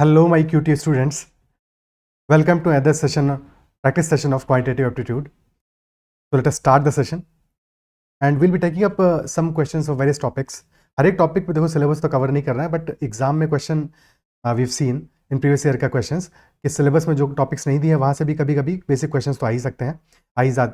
Hello, my QT students. Welcome to another session, practice session of quantitative aptitude. So let us start the session, and we'll be taking up some questions of various topics. हर एक topic पे देखो syllabus तो cover नहीं कर रहा है, but exam में question we seen in previous year का क्वेश्चंस कि सिलेबस में जो टॉपिक्स नहीं दिए वहाँ से भी कभी कभी बेसिक क्वेश्चंस तो आ ही सकते हैं,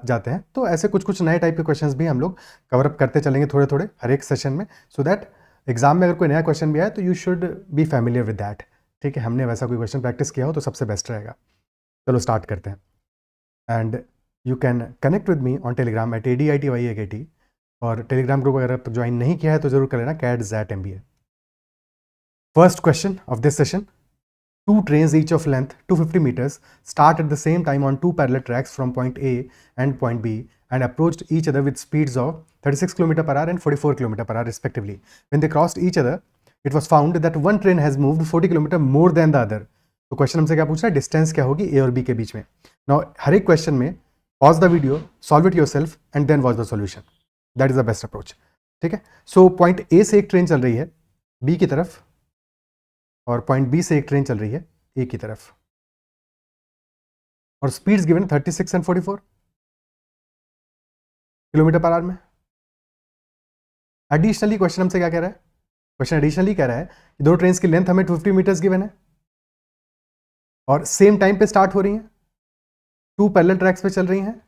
जाते हैं. तो ऐसे कुछ कुछ नए टाइप के क्वेश्चंस भी हम लोग कवर अप करते चलेंगे थोड़े थोड़े हर एक सेशन में, सो दैट एग्जाम में अगर कोई नया क्वेश्चन भी आए तो you should be familiar with that. ठीक है, हमने वैसा कोई क्वेश्चन प्रैक्टिस किया हो तो सबसे बेस्ट रहेगा. चलो स्टार्ट करते हैं. And you can connect with me on Telegram at ADITYAKT, और टेलीग्राम ग्रुप अगर आप ज्वाइन नहीं किया है तो जरूर कर लेना, CAT-ZAT-MBA. First question of this session. Two trains each of length 250 meters start at the same time on two parallel tracks from point A and point B and approached each other with speeds of 36 km per hour and 44 km per hour respectively. When they crossed each other, it was found that one train has moved 40 km more than the other. तो question हमसे क्या पूछ रहा है, distance क्या होगी ए और B के बीच में. नाउ हर एक क्वेश्चन में pause the video, solve it yourself and then watch the solution. That is the best approach. ठीक है, सो पॉइंट ए से एक ट्रेन चल रही है बी की तरफ, और पॉइंट बी से एक ट्रेन चल रही है ए की तरफ, और speeds given 36 and 44 kilometre per our में. एडिशनली क्वेश्चन हमसे क्या कह रहा है, क्वेश्चन एडिशनली कह रहा है कि दो ट्रेन की लेंथ हमें 250 मीटर्स गिवन है और सेम टाइम पे स्टार्ट हो रही हैं, टू पैरेलल ट्रैक्स पे चल रही हैं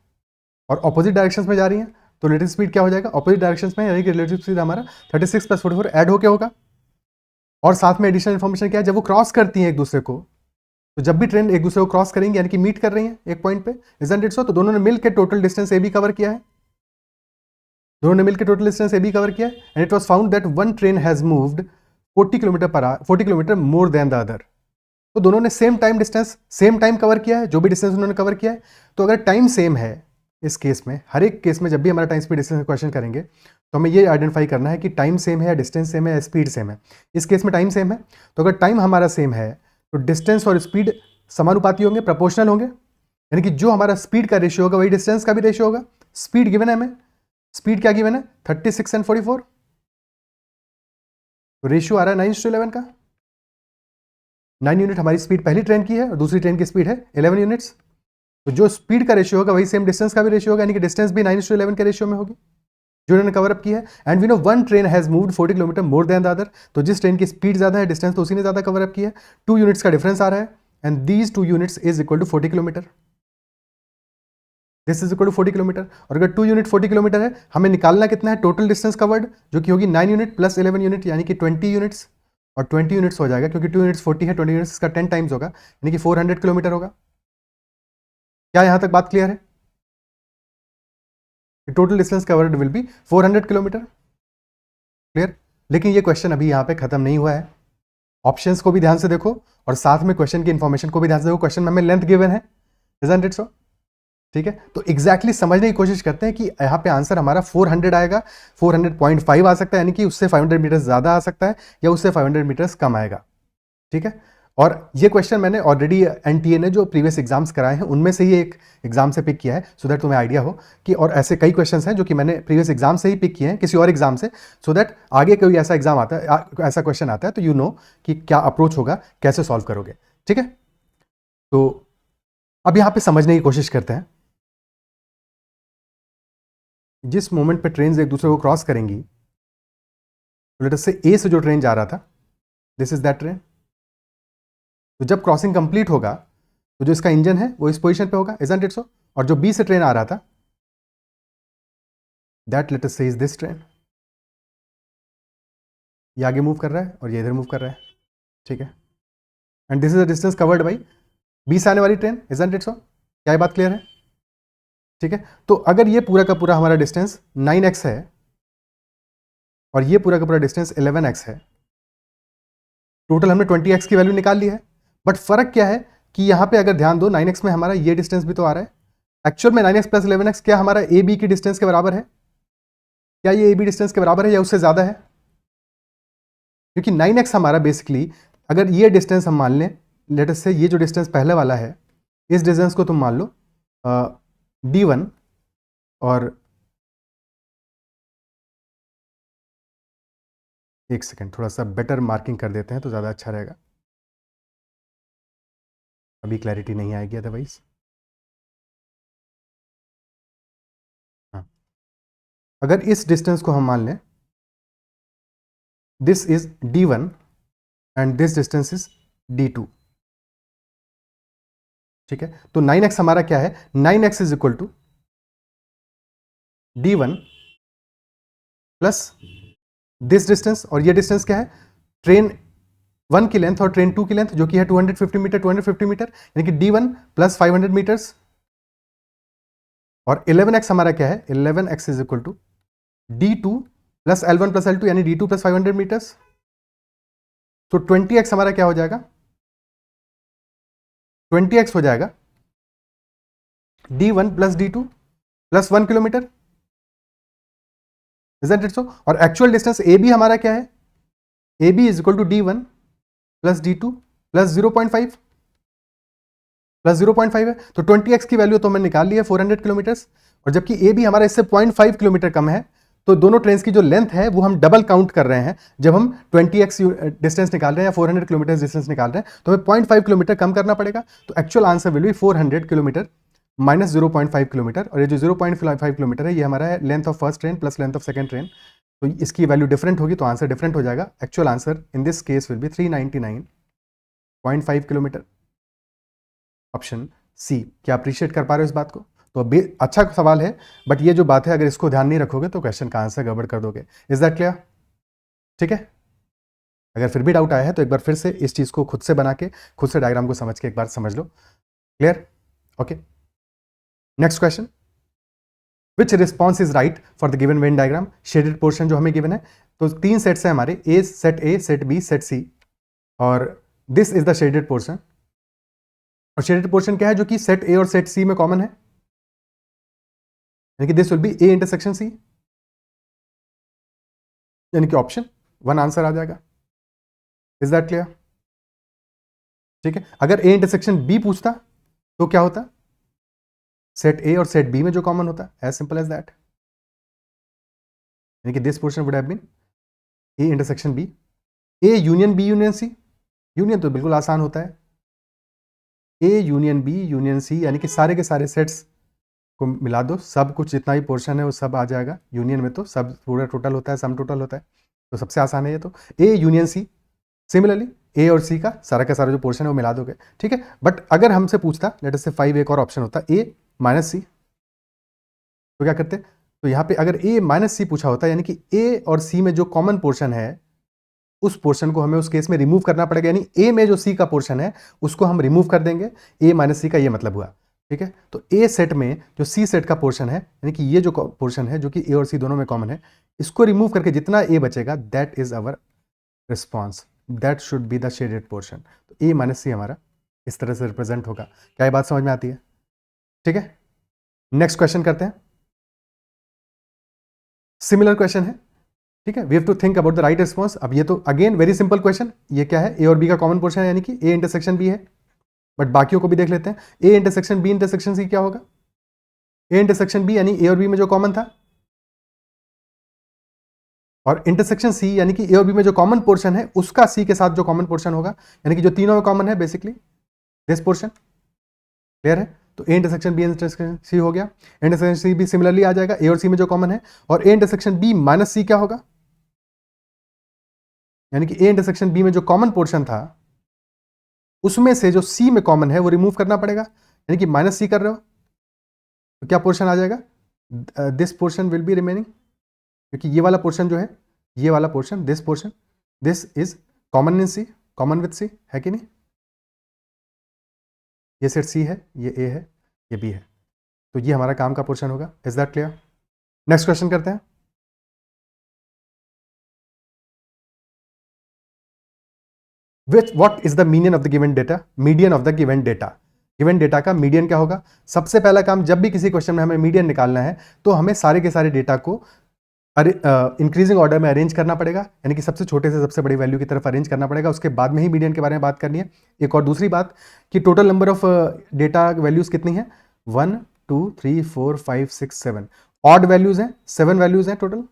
और ऑपोजिट डायरेक्शंस में जा रही हैं. तो रिलेटिव स्पीड क्या हो जाएगा, ऑपोजिट डायरेक्शंस में, यानी कि रिलेटिव स्पीड हमारा 36 + 44 ऐड होके होगा. और साथ में एडिशनल इन्फॉर्मेशन क्या है, जब वो क्रॉस करती हैं एक दूसरे को, तो जब भी ट्रेन एक दूसरे को क्रॉस करेंगे यानी कि मीट कर रही हैं एक पॉइंट पे, इजंट इट सो, तो दोनों ने मिलकर total distance A B cover किया है. दोनों ने मिलकर total distance A B cover किया है. And it was found that one train has moved 40 kilometre per hour, 40 kilometre more than the other. तो दोनों ने same time distance, same time cover किया है, जो भी डिस्टेंस उन्होंने कवर किया है. तो अगर टाइम सेम है इस केस में, हर एक केस में जब भी हमारा टाइम स्पीड डिस्टेंस क्वेश्चन करेंगे तो हमें ये आइडेंटिफाई करना है कि टाइम सेम है या डिस्टेंस सेम है या स्पीड सेम है. इस केस में टाइम सेम है, तो अगर टाइम हमारा सेम है तो डिस्टेंस और स्पीड समानुपाती होंगे, प्रोपोर्शनल होंगे. यानी कि जो हमारा स्पीड का रेशियो होगा वही डिस्टेंस का भी रेशियो होगा. स्पीड गिवन है हमें, स्पीड क्या गिवन है, 36 एंड 44. तो रेशियो आ रहा है 9:11 का. 9 यूनिट हमारी स्पीड पहली ट्रेन की है और दूसरी ट्रेन की स्पीड है 11 यूनिट्स. तो जो स्पीड का रेशियो होगा वही सेम डिस्टेंस का भी रेशियो होगा, यानी कि डिस्टेंस भी 9:11 के रेशियो में होगी जो इन्होंने कवर अप किया है. And we know one train has moved 40 kilometre more than the other. तो जिस ट्रेन की स्पीड ज्यादा है, डिस्टेंस तो उसी ने ज्यादा कवर अप किया है. 2 यूनिट्स का डिफरेंस आ रहा है, and these 2 units is equal to 40 kilometre. This is equal to 40 kilometre. और अगर 2 यूनिट 40 किलोमीटर है, हमें निकालना कितना है टोटल डिस्टेंस कवर्ड, जो कि होगी 9 यूनिट प्लस 11 यूनिट, यानी कि 20 यूनिट्स. और 20 यूनिट्स हो जाएगा क्योंकि 2 यूनिट्स 40 है, 20 यूनिट्स का 10 टाइम्स होगा, यानी कि 400 किलोमीटर होगा. क्या यहां तक बात क्लियर है? Total distance covered will be 400 kilometre. Clear? लेकिन ये क्वेश्चन अभी यहाँ पे खत्म नहीं हुआ है. ऑप्शंस को भी ध्यान से देखो और साथ में क्वेश्चन की इंफॉर्मेशन को भी ध्यान से देखो. क्वेश्चन में हमें लेंथ गिवन है, इजंट इट सो? ठीक है, तो एग्जैक्टली समझने की कोशिश करते हैं कि यहाँ पे आंसर हमारा 400 आएगा, 400.5 आ सकता है, यानी कि उससे 500 मीटर्स ज्यादा आ सकता है, या उससे 500 मीटर्स कम आएगा. ठीक है, और ये क्वेश्चन मैंने ऑलरेडी एनटीए ने जो प्रीवियस एग्जाम्स कराए हैं उनमें से ही एक एग्जाम से पिक किया है, सो दैट तुम्हें आइडिया हो कि, और ऐसे कई क्वेश्चंस हैं जो कि मैंने प्रीवियस एग्जाम से ही पिक किए हैं किसी और एग्जाम से, सो दैट आगे कोई ऐसा एग्जाम आता है, ऐसा क्वेश्चन आता है तो यू नो कि क्या अप्रोच होगा, कैसे सॉल्व करोगे. ठीक है, तो अब यहाँ पे समझने की कोशिश करते हैं. जिस मोमेंट पे ट्रेन एक दूसरे को क्रॉस करेंगी, लेट अस से ए से जो ट्रेन जा रहा था, दिस इज दैट ट्रेन. तो जब क्रॉसिंग कंप्लीट होगा तो जो इसका इंजन है वो इस पोजीशन पे होगा, इजंट इट सो? और जो बी से ट्रेन आ रहा था, दैट लेट अस से इज दिस ट्रेन. ये आगे मूव कर रहा है और ये इधर मूव कर रहा है. ठीक है, and this is the distance covered by B से आने वाली ट्रेन, इजंट इट सो? क्या ये बात क्लियर है? ठीक है, तो अगर ये पूरा का पूरा हमारा डिस्टेंस 9x है और ये पूरा का पूरा डिस्टेंस 11x है, टोटल हमने 20x की वैल्यू निकाल ली है. बट फर्क क्या है कि यहाँ पे अगर ध्यान दो, 9x में हमारा ये डिस्टेंस भी तो आ रहा है. एक्चुअल में 9x + 11x क्या हमारा ए बी की डिस्टेंस के बराबर है? क्या ये ए बी डिस्टेंस के बराबर है या उससे ज्यादा है? क्योंकि 9x हमारा बेसिकली, अगर ये डिस्टेंस हम मान लें, लेट अस से ये जो डिस्टेंस पहले वाला है, इस डिस्टेंस को तुम मान लो d1, और एक सेकेंड थोड़ा सा बेटर मार्किंग कर देते हैं तो ज़्यादा अच्छा रहेगा. अभी क्लैरिटी नहीं आएगी अदरवाइज। हाँ, अगर इस डिस्टेंस को हम मान लें this is d1 and this distance is d2, ठीक है, तो 9x हमारा क्या है, 9x is equal to d1 plus this distance, और ये डिस्टेंस क्या है, ट्रेन 1 की लेंथ और ट्रेन 2 की लेंथ जो कि है 250 मीटर, 250 मीटर यानी कि d1 प्लस 500 मीटर्स, और 11x हमारा क्या है, 11x is equal to d2 plus L1 plus L2 यानी d2 प्लस 500 मीटर्स, तो 20x हमारा क्या हो जाएगा, 20x हो जाएगा d1 plus d2 plus 1 kilometre, isn't it so, और एक्चुअल डिस्टेंस AB हमारा क्या है, AB is equal to d1 plus d2 plus 0.5 plus 0.5 है, तो 20x की वैल्यू तो मैंने निकाल ली है 400 किलोमीटर, और जबकि AB हमारा इससे 0.5 किलोमीटर कम है, तो दोनों ट्रेन की जो लेंथ है वो हम डबल काउंट कर रहे हैं। जब हम 20x डिस्टेंस निकाल रहे हैं या 400 किलोमीटर डिस्टेंस निकाल रहे हैं तो हमें 0.5 किलोमीटर कम करना पड़ेगा, तो actual answer will B 400 kilometre minus 0.5 kilometre, और ये जो 0.5 किलोमीटर है ये हमारा है length of first train plus length of second train, तो इसकी वैल्यू डिफरेंट होगी तो आंसर डिफरेंट हो जाएगा। Actual answer in this case will be 399.5 kilometre, option C. क्या अप्रिशिएट कर पा रहे हो इस बात को? तो अच्छा सवाल है, बट ये जो बात है अगर इसको ध्यान नहीं रखोगे तो क्वेश्चन का आंसर गड़बड़ कर दोगे। Is that clear? ठीक है, अगर फिर भी डाउट आया है तो एक बार फिर से इस चीज को खुद से बना के, खुद से डायग्राम को समझ के एक बार समझ लो। Clear? Okay, next question, which response is right for the given Venn diagram? Shaded portion जो हमें गिवन है, तो 3 सेट्स हैं हमारे, set A, set B, set C, और this is the shaded portion, और शेडेड पोर्शन क्या है जो कि सेट ए और सेट सी में कॉमन है, यानी कि this will be A intersection C, यानी कि ऑप्शन 1 आंसर आ जाएगा। Is that clear? ठीक है, अगर ए इंटरसेक्शन बी पूछता तो क्या होता, सेट ए और सेट बी में जो कॉमन होता, एज सिंपल एज दैट, यानी कि this portion would have been A intersection B, A union B union C, union तो बिल्कुल आसान होता है, A union B union C, यानी कि सारे के सारे सेट्स को मिला दो, सब कुछ जितना भी पोर्शन है वो सब आ जाएगा, यूनियन में तो सब पूरा टोटल होता है, सम टोटल होता है, तो सबसे आसान है ये, तो ए यूनियन सी। सिमिलरली ए और सी का सारा जो पोर्शन है वो मिला दोगे, ठीक है। बट अगर हमसे पूछता लेट अस से 5 एक और ऑप्शन होता ए माइनस सी, तो क्या करते, तो यहाँ पे अगर ए माइनस सी पूछा होता यानी कि ए और सी में जो कॉमन पोर्शन है उस पोर्शन को हमें उस केस में रिमूव करना पड़ेगा, यानी ए में जो सी का पोर्शन है उसको हम रिमूव कर देंगे, ए माइनस सी का ये मतलब हुआ, ठीक है। तो ए सेट में जो सी सेट का पोर्शन है, यानी कि ये जो पोर्शन है जो कि ए और सी दोनों में कॉमन है, इसको रिमूव करके जितना ए बचेगा that is our response, that should be the shaded portion. तो ए माइनस सी हमारा इस तरह से रिप्रेजेंट होगा। क्या ये बात समझ में आती है? ठीक है, नेक्स्ट क्वेश्चन करते हैं। सिमिलर क्वेश्चन है, ठीक है, we have to think about the right response. अब ये तो अगेन वेरी सिंपल क्वेश्चन, ये क्या है, ए और बी का कॉमन पोर्शन है यानी कि ए इंटरसेक्शन बी है, बट बाकियों को भी देख लेते हैं। A intersection B intersection C क्या होगा, ए इंटरसेक्शन बी यानी ए और बी में जो कॉमन था, और इंटरसेक्शन सी यानी कि ए और बी में जो कॉमन पोर्शन है उसका सी के साथ जो कॉमन पोर्शन होगा, यानी कि जो तीनों में कॉमन है बेसिकली दिस पोर्शन। क्लियर है? तो A intersection B intersection C हो गया, इंटरसेक्शन सी भी सिमिलरली आ जाएगा ए और सी में जो कॉमन है, और ए इंटरसेक्शन बी माइनस सी क्या होगा, यानी कि ए इंटरसेक्शन बी में जो कॉमन पोर्शन था उसमें से जो सी में कॉमन है वो रिमूव करना पड़ेगा, यानी कि माइनस सी कर रहे हो तो क्या पोर्शन आ जाएगा, this portion will be remaining, क्योंकि ये वाला पोर्शन जो है, ये वाला portion this portion, this is common in C, common with C, है कि नहीं? ये सेट सी है, ये ए है, ये बी है, तो ये हमारा काम का पोर्शन होगा। Is that clear? Next question करते हैं। व्हाट इज द मीनियन of the given data, median of the given data, given data का मीडियन क्या होगा? सबसे पहला काम, जब भी किसी क्वेश्चन में हमें मीडियन निकालना है तो हमें सारे के सारे डेटा को इंक्रीजिंग ऑर्डर में अरेंज करना पड़ेगा, यानी कि सबसे छोटे से सबसे बड़ी वैल्यू की तरफ अरेंज करना पड़ेगा, उसके बाद में ही मीडियन के बारे में बात करनी है। एक और दूसरी बात कि total number of data values कितनी है, 1 2 3 4 5 6 7, ऑड वैल्यूज हैं, 7 वैल्यूज हैं टोटल,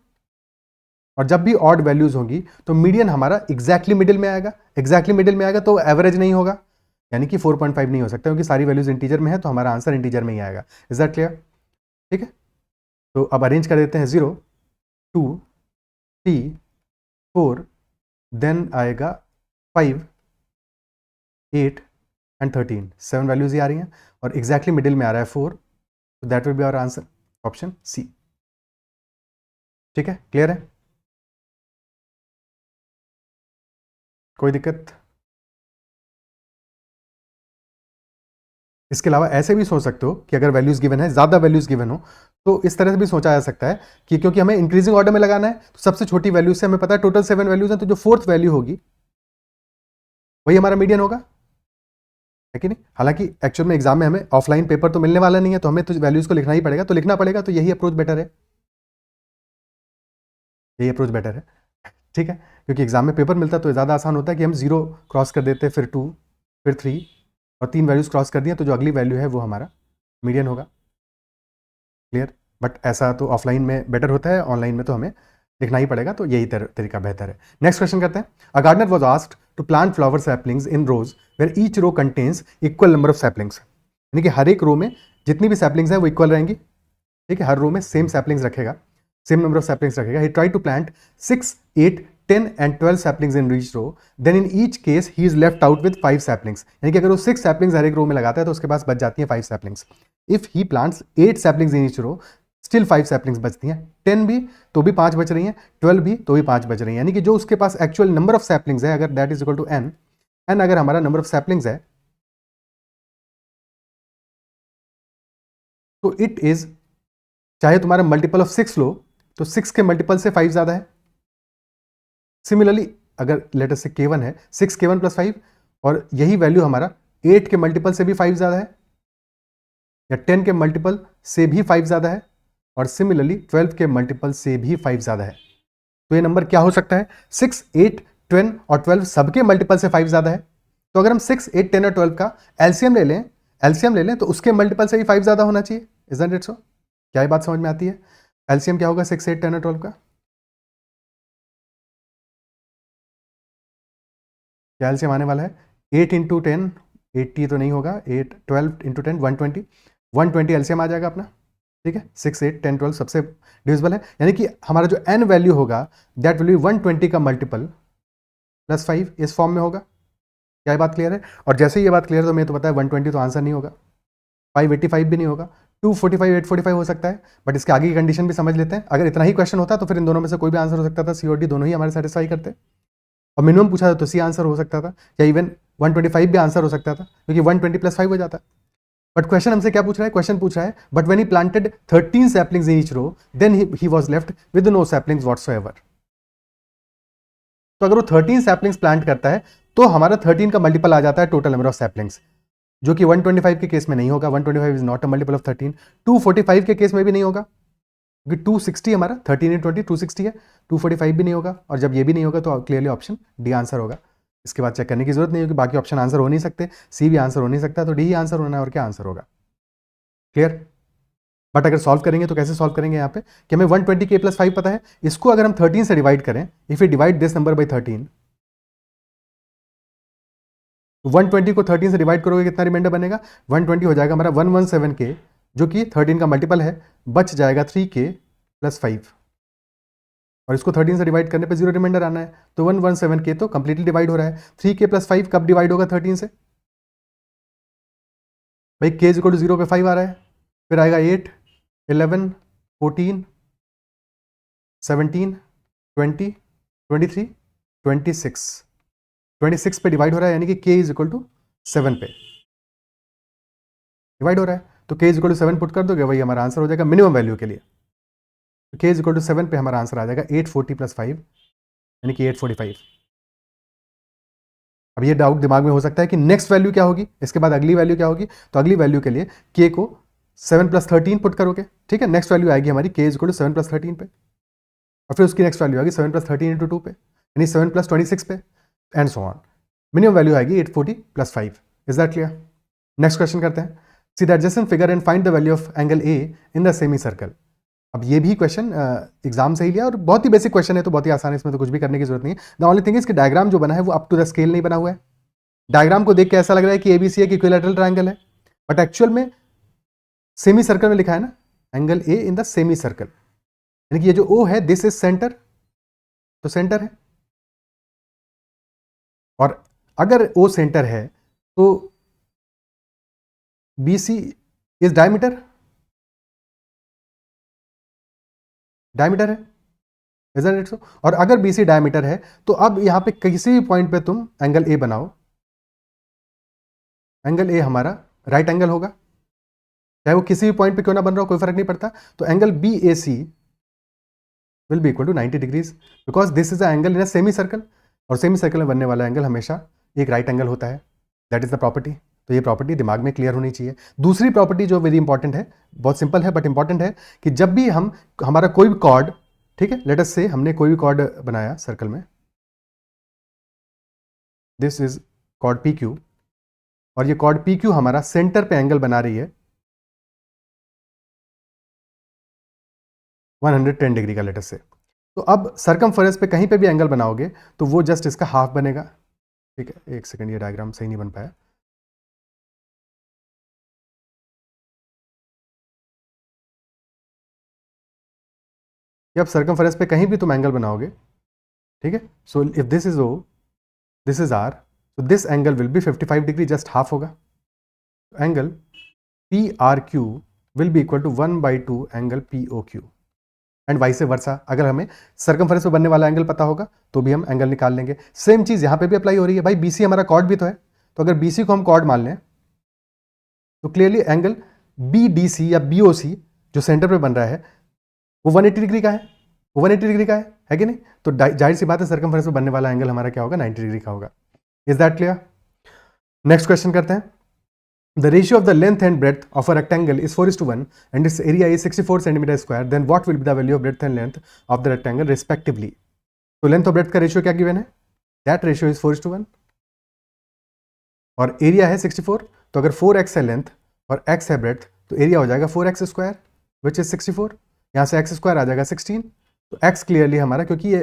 और जब भी ऑड वैल्यूज होंगी तो मीडियन हमारा एग्जैक्टली मिडिल में आएगा, एग्जैक्टली मिडिल में आएगा तो एवरेज नहीं होगा, यानी कि 4.5 नहीं हो सकता क्योंकि सारी वैल्यूज इंटीजर में है, तो हमारा आंसर इंटीजर में ही आएगा। Is that clear? ठीक है, तो अब अरेंज कर देते हैं 0 2 3 4, देन आएगा 5 8 एंड 13, 7 वैल्यूज ही आ रही हैं और एग्जैक्टली मिडिल में आ रहा है 4, तो that will be our answer, option C. ठीक है, क्लियर है? कोई दिक्कत? इसके अलावा ऐसे भी सोच सकते हो कि अगर वैल्यूज गिवन है, ज़्यादा वैल्यूज गिवन हो, तो इस तरह से भी सोचा जा सकता है कि क्योंकि हमें इंक्रीजिंग ऑर्डर में लगाना है, तो सबसे छोटी वैल्यू से हमें पता है टोटल 7 वैल्यूज हैं, तो जो फोर्थ वैल्यू होगी वही हमारा मीडियन होगा, है कि नहीं? हालांकि एक्चुअल में एग्जाम में हमें ऑफलाइन पेपर तो मिलने वाला नहीं है, तो हमें तो वैल्यूज को लिखना ही पड़ेगा, तो लिखना पड़ेगा, तो यही अप्रोच बेटर है, यही अप्रोच बेटर है। ठीक है, क्योंकि एग्जाम में पेपर मिलता है तो ज़्यादा आसान होता है कि हम 0 क्रॉस कर देते हैं, फिर 2, फिर 3 और 3 वैल्यूज क्रॉस कर दिए, तो जो अगली वैल्यू है वो हमारा मीडियन होगा। क्लियर? बट ऐसा तो ऑफलाइन में बेटर होता है, ऑनलाइन में तो हमें लिखना ही पड़ेगा, तो यही तरीका बेहतर है। नेक्स्ट क्वेश्चन करते हैं। A gardener was asked to plant flower saplings in rows where each row contains equal number of saplings, यानी कि हर एक रो में जितनी भी सैपलिंग्स है वो इक्वल रहेंगी। ठीक है, हर रो में सेम सैपलिंग्स रखेगा, सेम नंबर ऑफ सैपलिंग्स रखेगा। He try to plant 6 8 10 and 12 saplings in each row, then in each case he is left out with 5 saplings, यानी कि अगर वो 6 सैपलिंग्स हर एक रो में लगाता है तो उसके पास बच जाती है 5 saplings. If he plants 8 saplings in each row, still 5 saplings बचती हैं। 10 भी तो भी 5 बच रही हैं, 12 भी तो भी 5 बच रही हैं, यानी कि जो उसके पास एक्चुअल नंबर ऑफ सैपलिंग्स है, अगर that is equal to n, n अगर हमारा नंबर ऑफ सैपलिंग्स है तो इट इज, चाहे तुम्हारा मल्टीपल ऑफ 6 लो तो 6 के मल्टीपल से 5 ज्यादा है। सिमिलरली अगर लेटर से k1 है, 6 k1 प्लस 5, और यही वैल्यू हमारा 8 के मल्टीपल से भी 5 ज्यादा है, या 10 के मल्टीपल से भी 5 ज्यादा है, और सिमिलरली 12 के मल्टीपल से भी 5 ज्यादा है। तो ये नंबर क्या हो सकता है? 6 8 10 और 12 सबके मल्टीपल से 5 ज्यादा है। तो अगर हम 6 8 10 और 12 का एलसीएम ले लें तो उसके मल्टीपल से भी 5 ज्यादा होना चाहिए। इजंट इट सो? क्या ये बात समझ में आती है? एलसीएम क्या होगा 6 8 10 और 12 का? क्या एलसीएम आने वाला है? 8 इंटू 10 80 तो नहीं होगा, 8 12 इंटू 10 120 एलसीएम आ जाएगा अपना। ठीक है, 6 8 10 12 सबसे डिविजिबल है, यानी कि हमारा जो एन वैल्यू होगा दैट विल बी 120 का मल्टीपल प्लस 5, इस फॉर्म में होगा। क्या ये बात क्लियर है? और जैसे ही ये बात क्लियर है तो मैं तो पता है 120 तो आंसर नहीं होगा, 585 भी नहीं होगा, 245 845 हो सकता है, बट इसके आगे की कंडीशन भी समझ लेते हैं। अगर इतना ही क्वेश्चन होता तो फिर इन दोनों में से कोई भी आंसर हो सकता था, सी और डी दोनों ही हमारे सेटिस्फाई करते, और मिनिमम पूछा तो सी आंसर हो सकता था, या इवन 125 भी आंसर हो सकता था क्योंकि 120 प्लस 5 हो जाता। बट क्वेश्चन हमसे क्या पूछ रहा है? क्वेश्चन पूछ रहा है but when he planted 13 saplings in each row then he was left with no saplings whatsoever. तो अगर वो 13 सैपलिंग्स प्लांट करता है तो हमारा 13 का मल्टीपल आ जाता है टोटल नंबर ऑफ सैपलिंग्स, जो कि 125 के केस में नहीं होगा। 125 is not a multiple of 13। 245 के केस में भी नहीं होगा क्योंकि 260 हमारा 13 इन 20 260 है, 245 भी नहीं होगा, और जब ये भी नहीं होगा तो क्लियरली ऑप्शन डी आंसर होगा। इसके बाद चेक करने की जरूरत नहीं होगी, बाकी ऑप्शन आंसर हो नहीं सकते, सी भी आंसर हो नहीं सकता, तो डी ही आंसर होना है, और क्या आंसर होगा? क्लियर? बट अगर सॉल्व करेंगे तो कैसे सॉल्व करेंगे? यहाँ पे कि हमें 120 के प्लस 5 पता है, इसको अगर हम 13 से डिवाइड करें, if you divide this number by 13, 120 को 13 से डिवाइड करोगे कितना रिमाइंडर बनेगा? 120 हो जाएगा हमारा 117 के, जो कि 13 का मल्टीपल है, बच जाएगा 3 के प्लस 5, और इसको 13 से डिवाइड करने पे 0 रिमाइंडर आना है, तो 117 के तो कंप्लीटली डिवाइड हो रहा है। 3 के प्लस 5 कब डिवाइड होगा 13 से? भाई के इज इक्वल टू 0 पे 5 आ रहा है, फिर आएगा 8 11 14 17 20 23 26, 26 पे डिवाइड हो रहा है, यानी कि k इज इक्वल टू 7 पे डिवाइड हो रहा है, तो k is equal to 7 put कर दोगे, वही हमारा आंसर हो जाएगा मिनिमम वैल्यू के लिए। तो k इज इक्वल टू 7 पे हमारा आंसर आ जाएगा 840 प्लस 5, यानी कि 845। अब ये डाउट दिमाग में हो सकता है कि नेक्स्ट वैल्यू क्या होगी, इसके बाद अगली वैल्यू क्या होगी? तो अगली वैल्यू के लिए k को 7 प्लस 13 पुट करोगे, ठीक है, नेक्स्ट वैल्यू आएगी हमारी k is equal to 7 plus 13 पे, और फिर उसकी नेक्स्ट वैल्यू आएगी 7 प्लस 13 इंटू 2 पे, यानी 7 प्लस 26 पे, and so on. Minimum value आएगी 840 plus 5। Is that clear? Next question करते हैं। See the adjacent figure and find the value of angle A in the semi circle. अब ये भी क्वेश्चन एग्जाम से ही लिया, और बहुत ही बेसिक क्वेश्चन है, तो बहुत ही आसान है, इसमें तो कुछ भी करने की जरूरत नहीं है। द ओनली थिंग इज कि डायग्राम जो बना है वो अप टू द स्केल नहीं बना हुआ है, डायग्राम को देख के ऐसा लग रहा है कि एबीसी एक इक्विलैटरल ट्रायंगल है, बट एक्चुअल में सेमी सर्कल में लिखा है ना, angle A in the semi circle, यानी कि ये जो ओ है दिस इज सेंटर, तो सेंटर है। और अगर ओ सेंटर है तो BC इज डायमीटर, डायमीटर है, इजंट इट सो? और अगर BC डायमीटर है तो अब यहां पे किसी भी पॉइंट पे तुम एंगल ए बनाओ, एंगल ए हमारा राइट एंगल होगा, चाहे वो किसी भी पॉइंट पे क्यों ना बन रहा हो, कोई फर्क नहीं पड़ता। तो angle BAC will be equal to 90 degrees, because this is a angle in a semicircle, और सेमी सर्कल में बनने वाला एंगल हमेशा एक राइट एंगल होता है। That is the property. तो ये प्रॉपर्टी दिमाग में क्लियर होनी चाहिए। दूसरी प्रॉपर्टी जो वेरी इंपॉर्टेंट है, बहुत सिंपल है बट इंपॉर्टेंट है, कि जब भी हम हमारा कोई भी कॉर्ड, ठीक है, लेट अस से हमने कोई भी कॉर्ड बनाया सर्कल में, दिस इज कॉर्ड PQ, और ये कॉर्ड PQ हमारा सेंटर पे एंगल बना रही है 110 डिग्री का, लेट अस से। तो अब सर्कमफेरेंस पे कहीं पे भी एंगल बनाओगे तो वो जस्ट इसका हाफ बनेगा। ठीक है, एक सेकंड, ये डायग्राम सही नहीं बन पाया। अब सर्कमफेरेंस पे कहीं भी तुम एंगल बनाओगे, ठीक है, so if this is O, this is R, so this angle will be 55 degree, just half होगा। Angle PRQ will be equal to 1/2 angle POQ, and vice versa. अगर हमें सर्कमफेरेंस पे बनने वाला एंगल पता होगा तो भी हम एंगल निकाल लेंगे। सेम चीज यहां पे भी अप्लाई हो रही है। भाई BC हमारा कॉर्ड भी तो है, तो अगर BC को हम कॉर्ड मान लें तो क्लियरली एंगल BDC या BOC जो सेंटर पे बन रहा है वो 180 डिग्री का है, वो 180 डिग्री का है कि नहीं? तो जाहिर सी बात है सर्कमफेरेंस पे बनने वाला एंगल हमारा क्या होगा, 90 डिग्री का होगा। Is that clear? Next question करते हैं। The ratio of the length and breadth of a rectangle is 4:1 and its area is 64 centimeter square. Then what will be the value of breadth and length of the rectangle respectively? तो length और breadth का ratio क्या given है? That ratio is 4:1 और area है 64। तो अगर 4x है लेंथ और x है ब्रेड्थ तो एरिया हो जाएगा 4x स्क्वायर विच इज 64। यहाँ से x स्क्वायर आ जाएगा 16। तो x क्लियरली हमारा, क्योंकि ये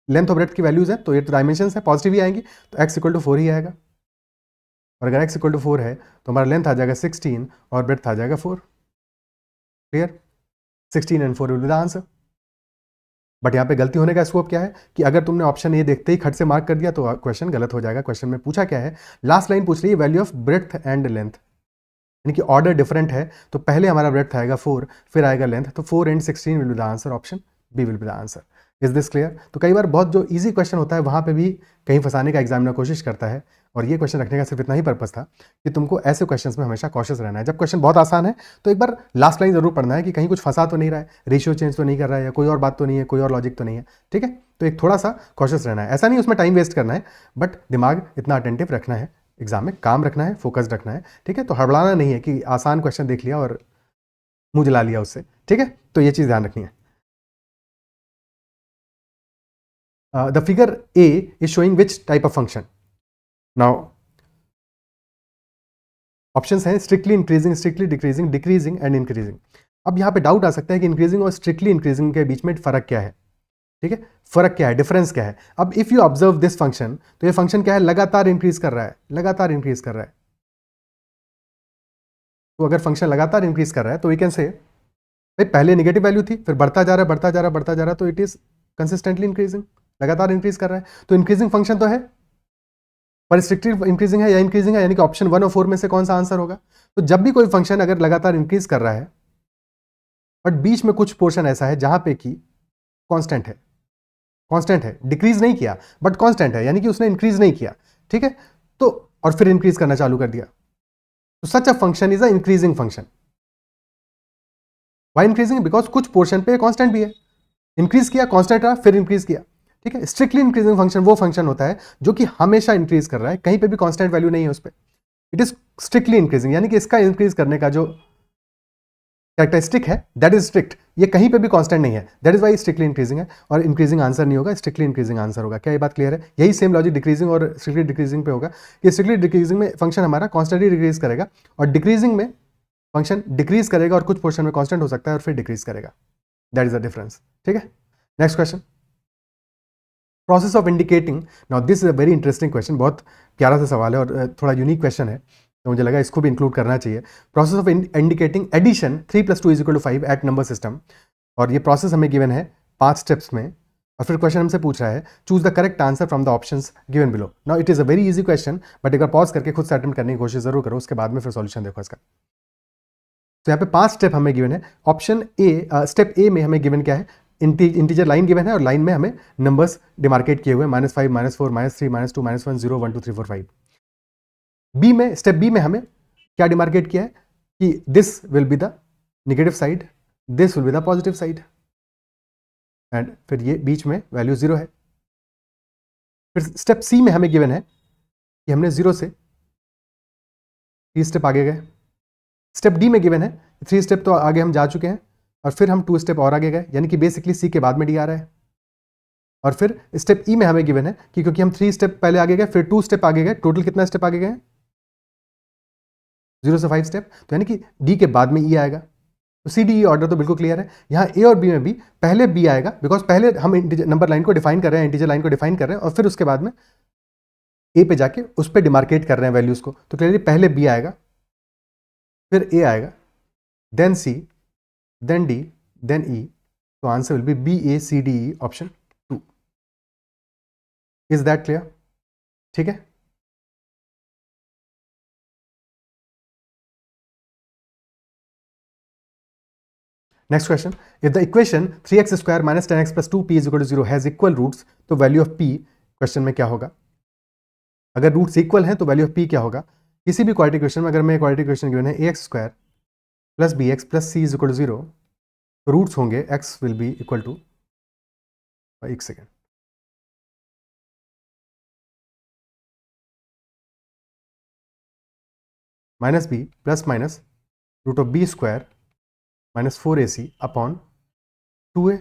लेंथ और ब्रेड्थ की वैल्यूज है तो ये डायमेंशन है, पॉजिटिव ही आएंगी, तो x इक्वल टू 4 ही आएगा। और अगर x इक्वल टू 4 है तो हमारा लेंथ आ जाएगा 16 और ब्रेड्थ आ जाएगा 4। Clear? 16 and 4 will be the answer. But यहाँ पे गलती होने का स्कोप क्या है कि अगर तुमने ऑप्शन ए देखते ही खट से मार्क कर दिया तो क्वेश्चन गलत हो जाएगा। क्वेश्चन में पूछा क्या है, लास्ट लाइन पूछ रही है value of breadth and length, यानी कि ऑर्डर डिफरेंट है। तो पहले हमारा ब्रेड्थ आएगा 4, फिर आएगा लेंथ, तो 4 and 16 will be the answer, option B will be the answer. Is this clear? तो कई बार बहुत जो इजी क्वेश्चन होता है वहाँ पे भी कहीं फंसाने का एग्जामिनर कोशिश करता है, और ये क्वेश्चन रखने का सिर्फ इतना ही पर्पस था कि तुमको ऐसे क्वेश्चंस में हमेशा कॉशियस रहना है। जब क्वेश्चन बहुत आसान है तो एक बार लास्ट लाइन जरूर पढ़ना है कि कहीं कुछ फंसा तो नहीं रहा है, रेशियो चेंज तो नहीं कर रहा है, या कोई और बात तो नहीं है, कोई और लॉजिक तो नहीं है। ठीक है, तो एक थोड़ा सा कॉशियस रहना है। ऐसा नहीं उसमें टाइम वेस्ट करना है, बट दिमाग इतना अटेंटिव रखना है, एग्जाम में काम रखना है, फोकस्ड रखना है। ठीक है, तो हड़बड़ाना नहीं है कि आसान क्वेश्चन देख लिया और मुंह जला लिया उससे। ठीक है, तो ये चीज़ ध्यान रखनी है। The figure A is showing which type of function? Now options हैं strictly increasing, strictly decreasing, decreasing and increasing. अब यहाँ पे डाउट आ सकता है कि इंक्रीजिंग और स्ट्रिक्टली इंक्रीजिंग के बीच में फर्क क्या है। ठीक है, फर्क क्या है, डिफरेंस क्या है? अब if you observe this function, तो ये फंक्शन क्या है, लगातार इंक्रीज कर रहा है, लगातार इंक्रीज कर रहा है। तो अगर फंक्शन लगातार इंक्रीज कर रहा है तो वी कैन से भाई पहले नेगेटिव वैल्यू थी, फिर बढ़ता जा रहा है, बढ़ता जा रहा है, बढ़ता जा रहा है, तो इट इज कंसिस्टेंटली इंक्रीजिंग, लगातार इंक्रीज कर रहा है, तो इंक्रीजिंग फंक्शन तो है। पर स्ट्रिक्टली इंक्रीजिंग है या इंक्रीजिंग है, यानी कि ऑप्शन 1 और 4 में से कौन सा आंसर होगा? तो जब भी कोई फंक्शन अगर लगातार इंक्रीज कर रहा है बट बीच में कुछ पोर्शन ऐसा है जहां पे कि कांस्टेंट है, कांस्टेंट है, डिक्रीज नहीं किया बट कांस्टेंट है, यानी कि उसने इंक्रीज नहीं किया, ठीक है, तो और फिर इंक्रीज करना चालू कर दिया, तो such a function is a increasing function. Why increasing? Because कुछ पोर्शन पे कांस्टेंट भी है, इंक्रीज किया, कांस्टेंट रहा, फिर इंक्रीज किया। ठीक है, स्ट्रिक्टली इंक्रीजिंग फंक्शन वो फंक्शन होता है जो कि हमेशा इंक्रीज कर रहा है, कहीं पे भी कांस्टेंट वैल्यू नहीं है उस पर, इट इज स्ट्रिक्टली इंक्रीजिंग, यानी कि इसका इंक्रीज करने का जो कैरेक्टरिस्टिक है दैट इज स्ट्रिक्ट, ये कहीं पे भी कांस्टेंट नहीं है, that is y strictly increasing है, और इंक्रीजिंग आंसर नहीं होगा, स्ट्रिक्टली इंक्रीजिंग आंसर होगा। क्या ये बात क्लियर है? यही सेम लॉजिक डिक्रीजिंग और स्ट्रिक्टली डिक्रीजिंग पे होगा कि स्ट्रिक्टली डिक्रीजिंग में फंक्शन हमारा कांस्टेंटली डिक्रीज करेगा, और डिक्रीजिंग में फंक्शन डिक्रीज करेगा और कुछ पोर्शन में कांस्टेंट हो सकता है और फिर डिक्रीज करेगा। That is the difference. ठीक है, next question. Process of indicating, now this is a very interesting question, बहुत प्यारा सा सवाल है और थोड़ा यूनिक क्वेश्चन है, तो मुझे लगा इसको भी इंक्लूड करना चाहिए। Process of indicating addition 3 + 2 = 5 at number system, और ये प्रोसेस हमें गिवन है 5 स्टेप्स में, और फिर क्वेश्चन हमसे पूछ रहा है choose the correct answer from the options given below. Now it is a very easy question, but एक बार पॉज करके खुद से अटेम्प्ट करने की कोशिश जरूर करो, उसके बाद में फिर सॉल्यूशन देखो इसका। तो यहाँ पे 5 स्टेप हमें गिवन है। ऑप्शन ए, स्टेप ए में हमें गिवन क्या है, इंटीजर लाइन गिवन है और लाइन में हमें नंबर्स डिमार्केट किए हुए हैं, -5, -4, -3, -2, -1, 0, 1, 2, 3, 4, 5। बी में, स्टेप बी में हमें क्या डिमार्केट किया है कि this will be the negative side, this will be the positive side, and फिर ये बीच में वैल्यू 0 है। फिर स्टेप सी में हमें गिवन है कि हमने 0 से 3 स्टेप आगे गए। स्टेप डी में गिवन है 3 स्टेप तो आगे हम जा चुके हैं, और फिर हम 2 स्टेप और आगे गए, यानी कि बेसिकली सी के बाद में डी आ रहा है। और फिर स्टेप ई में हमें गिवन है कि क्योंकि हम 3 स्टेप पहले आगे गए, फिर 2 स्टेप आगे गए, टोटल कितना स्टेप आगे गए, 0 से 5 स्टेप, तो यानी कि डी के बाद में ई आएगा। तो सी डी ई ऑर्डर तो बिल्कुल क्लियर है। यहाँ ए और बी में भी पहले बी आएगा, बिकॉज पहले हम नंबर लाइन को डिफाइन कर रहे हैं, इंटीजर लाइन को डिफाइन कर रहे हैं, और फिर उसके बाद में ए पे जाके उस पर डिमार्केट कर रहे हैं वैल्यूज को, तो क्लियरली पहले बी आएगा, फिर ए आएगा, then C, then D, then E. तो answer will be B A C D E option 2। Is that clear? ठीक है। Next question, if the equation 3x² - 10x + 2p = 0 has equal roots, तो value of p question में क्या होगा? अगर roots equal हैं तो वैल्यू ऑफ p क्या होगा? किसी भी क्वाड्रेटिक इक्वेशन में अगर मैं क्वाड्रेटिक इक्वेशन गिवन है ax² + bx + c = 0, तो रूट्स होंगे x will be equal to, एक second, -b ± √b² - 4ac upon 2a,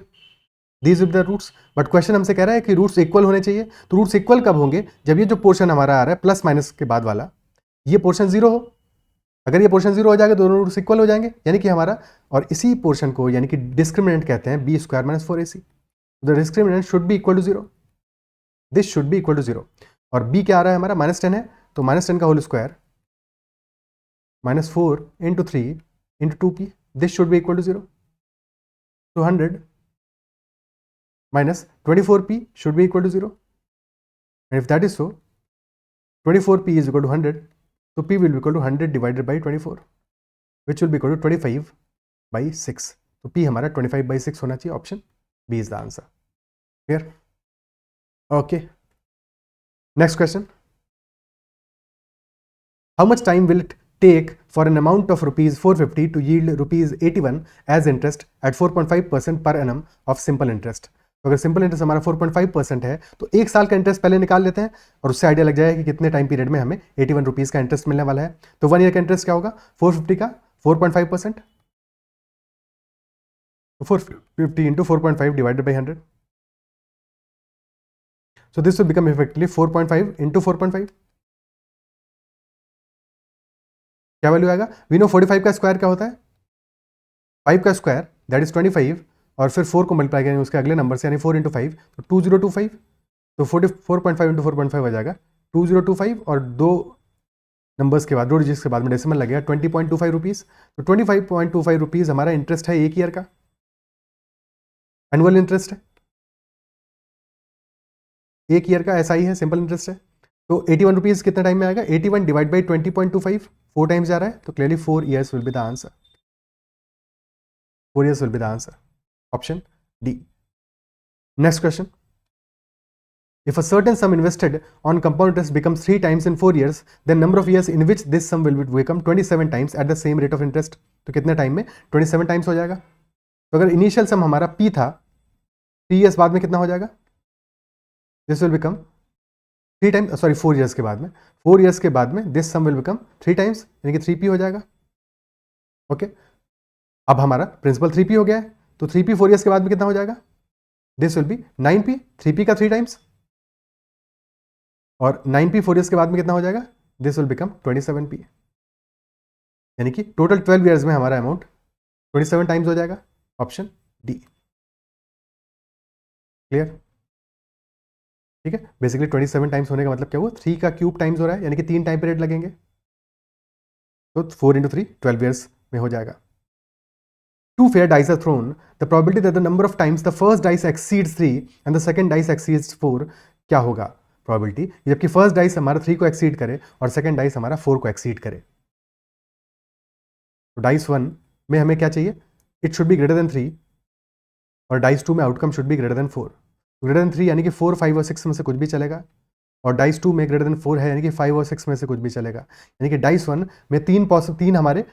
these will be the roots. But question हमसे कह रहा है कि रूट्स इक्वल होने चाहिए, तो रूट्स इक्वल कब होंगे? जब ये जो पोर्शन हमारा आ रहा है प्लस माइनस के बाद वाला, ये पोर्शन 0 हो। अगर ये पोर्शन 0 हो जाएगा, दोनों रूट्स इक्वल हो जाएंगे, यानी कि हमारा, और इसी पोर्शन को यानी कि डिस्क्रिमिनेंट कहते हैं b² - 4ac। The discriminant should be equal to 0, this should be equal to 0, और b क्या आ रहा है हमारा, -10 है, तो -10 का whole square -4 × 3 × 2p, this should be equal to 0, 200 minus 24p should be equal to 0, and if that is so, 24p is equal to 100, so p will be equal to 100 divided by 24, which will be equal to 25/6. तो p हमारा 25/6 होना चाहिए, option B is the answer. Clear? Okay. Next question. How much time will it take for an amount of rupees 450 to yield rupees 81 as interest at 4.5% per annum of simple interest? तो अगर simple interest हमारा 4.5% है, तो 1 साल का interest पहले निकाल लेते हैं, और उससे आइडिया लग जाएगा कि कितने टाइम पीरियड में हमें 81 रुपीज़ का इंटरेस्ट मिलने वाला है। तो 1 ईयर का इंटरेस्ट क्या होगा, 450 का 4.5%, तो 450 × 4.5 divided by 100, so this will become effectively 4.5 × 4.5। क्या वैल्यू आएगा? वी नो 45 का स्क्वायर क्या होता है, 5 का स्क्वायर दैट इज 25, और फिर 4 को मल्टीप्लाई करेंगे उसके अगले नंबर से, यानी 4 × 5, तो 2025, तो 4.5 × 4.5 आ जाएगा 2025, और 2 नंबर्स के बाद, 2 डिजिट्स के बाद में डेसिमल लगेगा 20.25 रुपीज़। तो 25.25 रुपीज़ हमारा इंटरेस्ट है 1 ईयर का, एनुअल इंटरेस्ट है, 1 ईयर का SI है, सिंपल इंटरेस्ट है। तो 81 रुपीज़ कितने टाइम में आएगा, 81 डिवाइड बाई 20.25, 4 टाइम्स जा रहा है, तो clearly 4 years will be the answer, 4 years will be the answer, option D. Next question. If a certain sum invested on compound interest becomes 3 times in 4 years, then number of years in which this sum will become 27 times at the same rate of interest. तो कितने time में 27 times हो जाएगा? तो अगर initial सम हमारा P था, 3 years बाद में कितना हो जाएगा? This will become 3 times, sorry 4 years के बाद में, 4 years के बाद में this sum will become 3 times, यानी कि 3P हो जाएगा। ओके, अब हमारा प्रिंसिपल 3P हो गया है, तो 3P 4 years के बाद में कितना हो जाएगा? This will B 9P, 3P का 3 टाइम्स, और 9P 4 years के बाद में कितना हो जाएगा? दिस विल बिकम 27P, यानी कि टोटल 12 years में हमारा अमाउंट 27 टाइम्स हो जाएगा, ऑप्शन D. क्लियर? ठीक है, बेसिकली 27 टाइम्स होने का मतलब क्या हुआ, 3 का क्यूब टाइम्स हो रहा है, यानी कि 3 टाइम पीरियड लगेंगे, तो 4 × 3 12 ईयर्स में हो जाएगा. 2 fair dice are thrown. The probability that the number of times the first dice exceeds 3 and the second dice exceeds 4, क्या होगा probability, जबकि फर्स्ट डाइस हमारा 3 को एक्सीड करे और सेकंड डाइस हमारा 4 को एक्सीड करे. तो डाइस 1 में हमें क्या चाहिए, it should be greater than 3, और डाइस 2 में outcome should be greater than 4. Greater than 3 यानी कि 4, 5 और 6 में से कुछ भी चलेगा, और डाइस 2 में ग्रेटर देन 4 है यानी कि 5 और 6 में से कुछ भी चलेगा. यानी कि डाइस 1 में तीन हमारे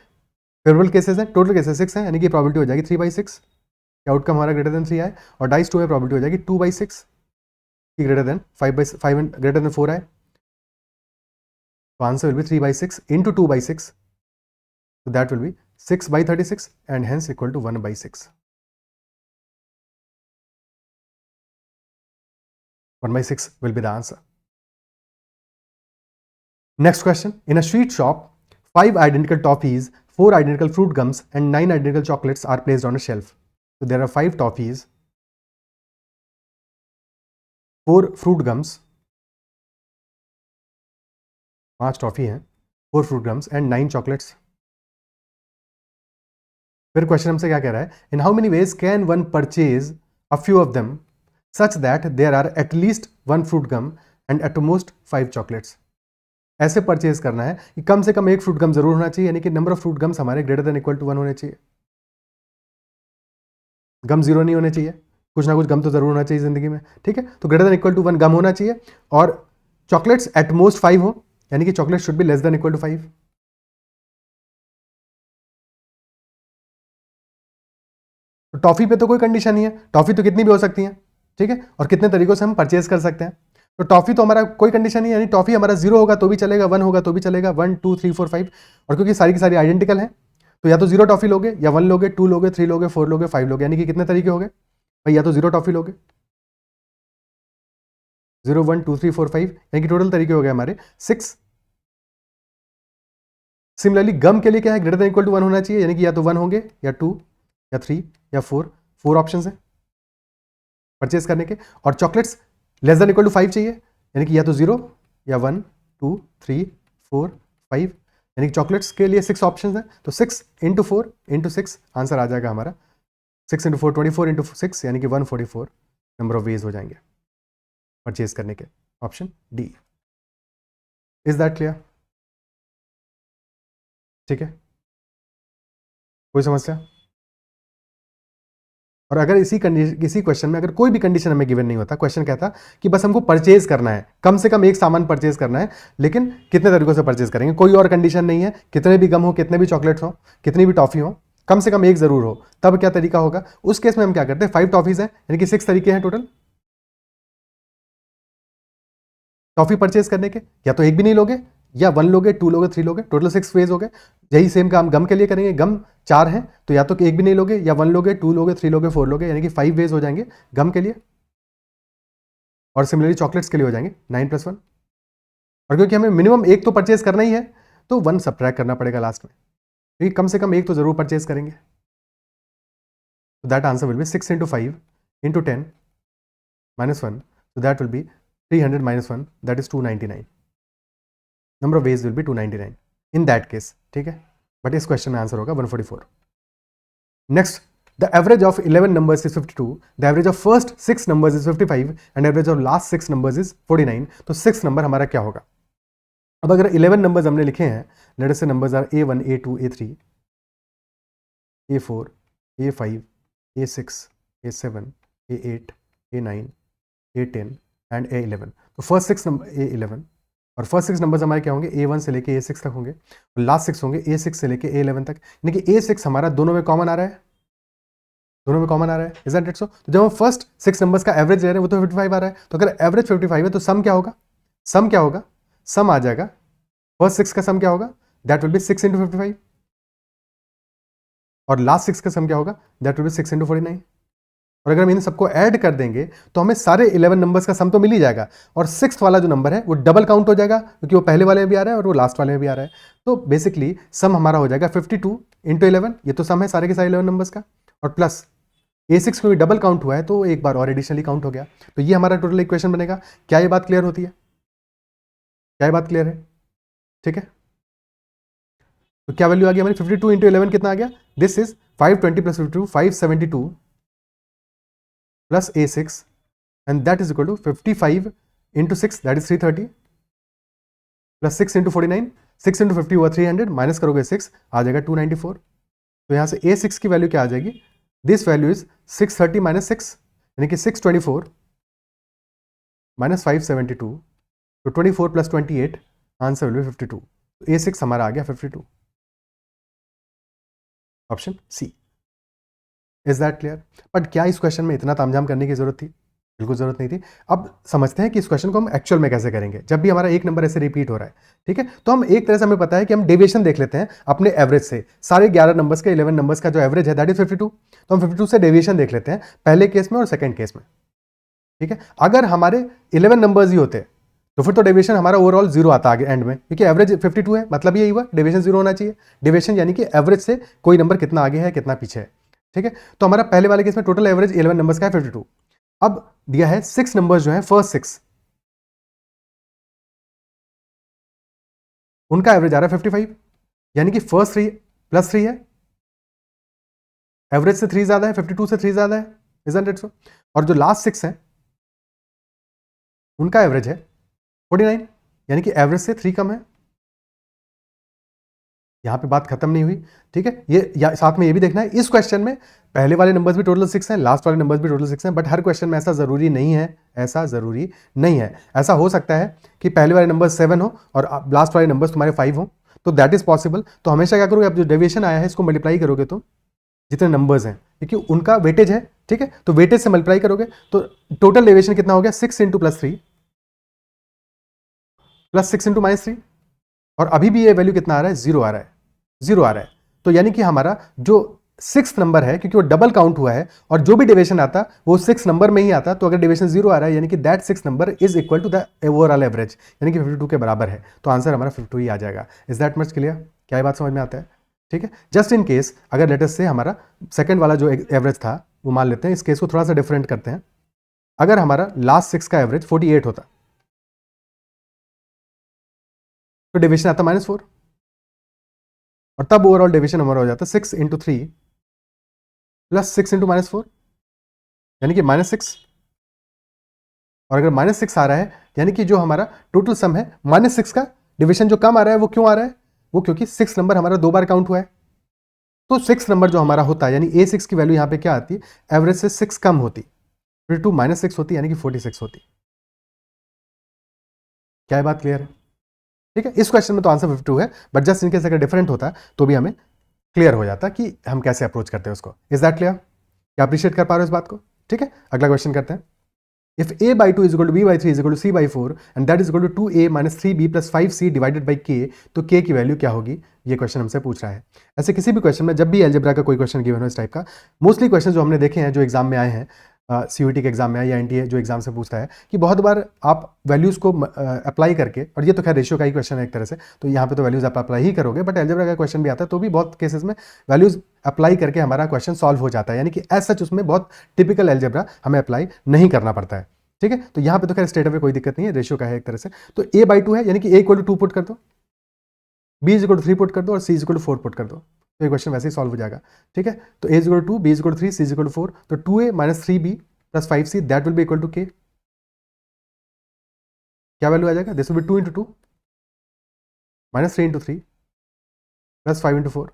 फेवरेबल केसेस हैं, टोटल केसेस 6 हैं, यानी कि प्रॉबिलिटी हो जाएगी 3/6 कि आउटकम हमारा ग्रेटर देन 3 आए, और डाइस 2 में प्रॉबिलिटी हो जाएगी 2/6 कि ग्रेटर देन 5 ग्रेटर देन 4 आए. तो answer will B 3/6 into 2/6, so that will be 6/36 and hence equal to 1/6. 1/6 will be the answer. Next question. In a sweet shop, 5 identical toffees, 4 identical fruit gums and 9 identical chocolates are placed on a shelf. So there are 5 toffees, 4 fruit gums, 5 toffee हैं, 4 fruit gums and 9 chocolates. फिर question हमसे क्या कह रहा है, in how many ways can one purchase a few of them such that there are at least 1 fruit gum and at most 5 chocolates. ऐसे purchase करना है कि कम से कम 1 फ्रूट गम जरूर होना चाहिए, यानी कि नंबर ऑफ फ्रूट गम्स हमारे ग्रेटर देन इक्वल टू 1 होने चाहिए. गम 0 नहीं होने चाहिए, कुछ ना कुछ गम तो जरूर होना चाहिए जिंदगी में. ठीक है, तो ग्रेटर देन इक्वल टू 1 गम होना चाहिए, और चॉकलेट्स एट मोस्ट 5 हो, यानी कि chocolate should be less than equal to 5. तो टॉफी पे तो कोई कंडीशन नहीं है, टॉफी तो कितनी भी हो सकती है. ठीक है, और कितने तरीकों से हम परचेज कर सकते हैं. तो टॉफी तो हमारा कोई कंडीशन नहीं है, यानी टॉफी हमारा 0 होगा तो भी चलेगा, 1 होगा तो भी चलेगा, 1 2 3 4 5, और क्योंकि सारी की सारी आइडेंटिकल हैं तो या तो 0 टॉफी लोगे, या 1 लोगे, 2 लोगे, 3 लोगे, 4 लोगे, 5 लोगे, यानी कि कितने तरीके हो गए भाई, या तो 0 टॉफी लोगे, 0 1 2 3 4 5, यानी कि टोटल तरीके हो गए हमारे 6. सिमिलरली गम के लिए क्या है, ग्रेटर देन इक्वल टू 1 होना चाहिए, यानी कि या तो 1 होंगे, या 2, या 3, या 4 ऑप्शन है परचेज करने के. और chocolates less than equal to 5 चाहिए, यानी कि या तो 0, या 1 2 3 4 5, यानी कि चॉकलेट्स के लिए 6 ऑप्शन हैं. तो 6 × 4 × 6 आंसर आ जाएगा हमारा 6 × 4 24 × 6, यानी कि 144 नंबर ऑफ वेज हो जाएंगे परचेज करने के. Option D. Is that clear? ठीक है, कोई समस्या? और अगर इसी क्वेश्चन में अगर कोई भी कंडीशन हमें गिवन नहीं होता, क्वेश्चन कहता कि बस हमको परचेज करना है, कम से कम एक सामान परचेज करना है, लेकिन कितने तरीकों से परचेज करेंगे, कोई और कंडीशन नहीं है, कितने भी गम हो, कितने भी चॉकलेट्स हो, कितनी भी टॉफी हो, कम से कम एक जरूर हो, तब क्या तरीका होगा. उस केस में हम क्या करते हैं, 5 टॉफीज हैं, यानी कि 6 तरीके हैं टोटल टॉफी परचेज करने के. या तो एक भी नहीं लोगे, या 1 लोगे, 2 लोगे, 3 लोगे, टोटल 6 वेज हो गए. यही सेम काम गम के लिए करेंगे, गम 4 हैं, तो या तो एक भी नहीं लोगे, या 1 लोगे, 2 लोगे, 3 लोगे, 4 लोगे, यानी कि 5 वेज हो जाएंगे गम के लिए. और सिमिलरली चॉकलेट्स के लिए हो जाएंगे 9 + 1. और क्योंकि हमें मिनिमम एक तो परचेज करना ही है, तो 1 सब्ट्रैक्ट करना पड़ेगा लास्ट में, क्योंकि कम से कम एक तो जरूर परचेज करेंगे. तो that answer will B 6 × 5 × 10 - 1, so that will be 300 - 1, that is 299. Number of ways will be 299 in that case. ठीक है, बट इस क्वेश्चन में आंसर होगा 144. Next, the average of 11 numbers is 52, the average of first 6 numbers is 55 and average of last 6 numbers is 49. तो 6 number हमारा क्या होगा. अब अगर 11 नंबर्स हमने लिखे हैं, लेट अस से numbers are A1 A2 A3 A4 A5 A6 A7 A8 A9 A10 and A11. तो फर्स्ट 6 नंबर A11 और फर्स्ट 6 नंबर्स हमारे क्या होंगे, A1 से लेके A6 तक होंगे, और लास्ट 6 होंगे A6 से लेके A11 तक, यानी कि A6 हमारा दोनों में कॉमन आ रहा है, दोनों में कॉमन आ रहा है. Is that it so? तो जब हम फर्स्ट 6 नंबर्स का एवरेज ले रहे हैं वो तो 55 आ रहा है, तो अगर एवरेज 55 है तो सम क्या होगा, सम क्या होगा, सम आ जाएगा फर्स्ट 6 का सम क्या होगा, दैट विल बी 6 × 55, और लास्ट 6 का सम क्या होगा, दैट विल बी 6 × 49. और अगर हम इन सबको ऐड कर देंगे तो हमें सारे 11 नंबर्स का सम तो मिल ही जाएगा, और 6th वाला जो नंबर है वो डबल काउंट हो जाएगा, क्योंकि वो पहले वाले में भी आ रहा है और वो लास्ट वाले में भी आ रहा है. तो बेसिकली सम हमारा हो जाएगा 52 × 11, ये तो सम है सारे के सारे 11 नंबर्स का, और प्लस A6 में भी डबल काउंट हुआ है तो एक बार और एडिशनली काउंट हो गया। तो ये हमारा टोटल इक्वेशन बनेगा। क्या ये बात क्लियर होती है? क्या ये बात क्लियर है? ठीक है, तो क्या वैल्यू आ गई हमारी 52 इंटू 11 कितना आ गया? This is 520 plus 52 572 plus A6 and that is equal to 55 into 6 that is 330 plus 6 into 49 6 into 50 हुआ 300 माइनस करोगे 6 आ जाएगा 294। तो यहाँ से A6 की वैल्यू क्या आ जाएगी? दिस वैल्यू इज 630 माइनस 6 यानी कि 624 माइनस 572 तो 24 प्लस 28 आंसर विल बी 52। तो A6 हमारा आ गया 52, option C. Is that clear? But क्या इस क्वेश्चन में इतना तामझाम करने की जरूरत थी? बिल्कुल जरूरत नहीं थी। अब समझते हैं कि इस क्वेश्चन को हम एक्चुअल में कैसे करेंगे जब भी हमारा एक नंबर ऐसे रिपीट हो रहा है। ठीक है, तो हम एक तरह से हमें पता है कि हम डेविएशन देख लेते हैं अपने एवरेज से। सारे 11 नंबर्स का 11 नंबर्स का जो एवरेज है दैट इज 52, तो हम 52 से डेविएशन देख लेते हैं पहले केस में और सेकंड केस में। ठीक है, अगर हमारे 11 नंबर्स ही होते तो फिर तो डेविएशन हमारा ओवरऑल जीरो आता आगे एंड में, क्योंकि एवरेज 52 है, मतलब यही हुआ डेविएशन जीरो होना चाहिए। डेविएशन यानी कि एवरेज से कोई नंबर कितना आगे है कितना पीछे है। ठीक है, तो हमारा पहले वाले केस में टोटल एवरेज 11 नंबर्स का है 52। अब दिया है 6 नंबर्स जो है फर्स्ट 6, उनका एवरेज आ रहा है 55, यानी कि फर्स्ट 3 प्लस 3 है, एवरेज से 3 ज्यादा है, 52 से 3 ज्यादा है, इजंट इट सो? और जो लास्ट 6 है उनका एवरेज है 49, यानी कि एवरेज से 3 कम है। यहां पे बात खत्म नहीं हुई। ठीक है, ये साथ में ये भी देखना है इस क्वेश्चन में पहले वाले नंबर्स भी टोटल 6 हैं, लास्ट वाले नंबर्स भी टोटल 6 हैं, बट हर क्वेश्चन में ऐसा जरूरी नहीं है। ऐसा जरूरी नहीं है। ऐसा हो सकता है कि पहले वाले नंबर 7 हो और लास्ट वाले नंबर्स तुम्हारे 5 हो, तो दैट इज पॉसिबल। तो हमेशा क्या करोगे, अब जो डेविएशन आया है इसको मल्टीप्लाई करोगे तो जितने नंबर्स हैं, क्योंकि उनका वेटेज है। ठीक है, तो वेटेज से मल्टीप्लाई करोगे तो टोटल डेविएशन कितना हो गया? 6 into plus 3 plus 6 into minus 3, और अभी भी ये वैल्यू कितना आ रहा है? जीरो आ रहा है, जीरो आ रहा है। तो यानी कि हमारा जो 6th नंबर है, क्योंकि वो डबल काउंट हुआ है और जो भी डेविएशन आता वो 6 नंबर में ही आता, तो अगर डेविएशन जीरो आ रहा है यानी कि that 6 number is equal to the overall average, यानी कि 52 के बराबर है। तो आंसर हमारा 52 ही आ जाएगा। Is that much clear? क्या ये बात समझ में आता है? ठीक है, जस्ट इन केस अगर लेटेस्ट से हमारा सेकंड वाला जो एवरेज था वो मान लेते हैं, इस केस को थोड़ा सा डिफरेंट करते हैं। अगर हमारा लास्ट 6 का एवरेज 48 होता तो डेविएशन आता -4, और तब ओवरऑल डेविएशन हमारा हो जाता 6 इंटू 3 प्लस 6 इंटू -4, यानी कि -6। और अगर -6 आ रहा है यानी कि जो हमारा टोटल सम है -6 का डिविजन जो कम आ रहा है वो क्यों आ रहा है? वो क्योंकि 6 नंबर हमारा 2 बार काउंट हुआ है। तो 6 नंबर जो हमारा होता है, यानी A6 की वैल्यू यहां पे क्या आती है? एवरेज से 6 कम होती, फिर 2 -6 होती, यानी कि 46 होती। क्या ये बात क्लियर है? ठीक है, इस क्वेश्चन में तो आंसर 52 है, बट जस्ट इनकेस अगर डिफरेंट होता तो भी हमें क्लियर हो जाता कि हम कैसे अप्रोच करते हैं उसको। Is that clear? क्या अप्रिशिएट कर पा रहे हो इस बात को? ठीक है, अगला क्वेश्चन करते हैं। If a by 2 is equal to b by 3 is equal to c by 4 and that is equal to 2a minus 3b plus 5c divided by k, तो k की वैल्यू क्या होगी? ये क्वेश्चन हमसे पूछ रहा है। ऐसे किसी भी क्वेश्चन में जब भी अलजेब्रा का कोई क्वेश्चन गिवन हो इस टाइप का, मोस्टली क्वेश्चन जो हमने देखे हैं जो एग्जाम में आए हैं, CUET के एग्जाम में आए या NTA जो एग्जाम से पूछता है, कि बहुत बार आप वैल्यूज को अप्लाई करके, और ये तो खैर रेशियो का ही क्वेश्चन है एक तरह से, तो यहाँ पे तो वैल्यूज आप अप्लाई ही करोगे, बट अलजेब्रा का क्वेश्चन भी आता है तो भी बहुत केसेस में वैल्यूज अप्लाई करके हमारा क्वेश्चन सॉल्व हो जाता है, यानी कि एज सच उसमें बहुत टिपिकल अलजेब्रा हमें अप्लाई नहीं करना पड़ता है। ठीक है, तो यहां पे तो खैर स्टेट अवे कोई दिक्कत नहीं है, रेशियो का है एक तरह से। तो a by 2 है, यानी कि a इक्वल टू 2 पुट कर दो, b is equal to 3 put कर दो और c is equal to 4 put कर दो, तो ये क्वेश्चन वैसे ही सॉल्व हो जाएगा। ठीक है, तो a is equal to 2, b is equal to 3, c is equal to 4, तो 2a minus 3b plus 5c that will be equal to k। क्या वैल्यू आ जाएगा? This will be 2 into 2 minus 3 into 3 plus 5 into 4,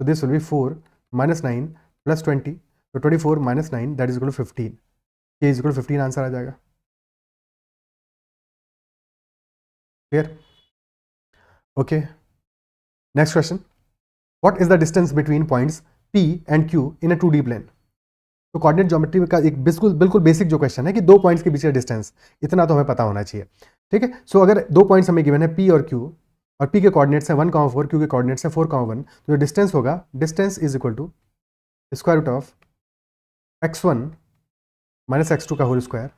तो this will be 4 minus 9 plus 20, तो 24 minus 9 that is equal to 15, k is equal to 15 answer आ जाएगा। Clear? Okay, next question. What is the distance between points P and Q in a 2D plane? तो coordinate geometry का एक बिल्कुल बिल्कुल basic जो question है कि दो पॉइंट्स के बीच का डिस्टेंस, इतना तो हमें पता होना चाहिए। ठीक है, सो अगर दो पॉइंट्स हमें गिवन है P और Q, और P के कोऑर्डिनेट्स हैं 1,4, Q के कोऑर्डिनेट्स हैं 4,1, तो जो डिस्टेंस होगा, distance is equal to square root of x1 minus x2 का whole square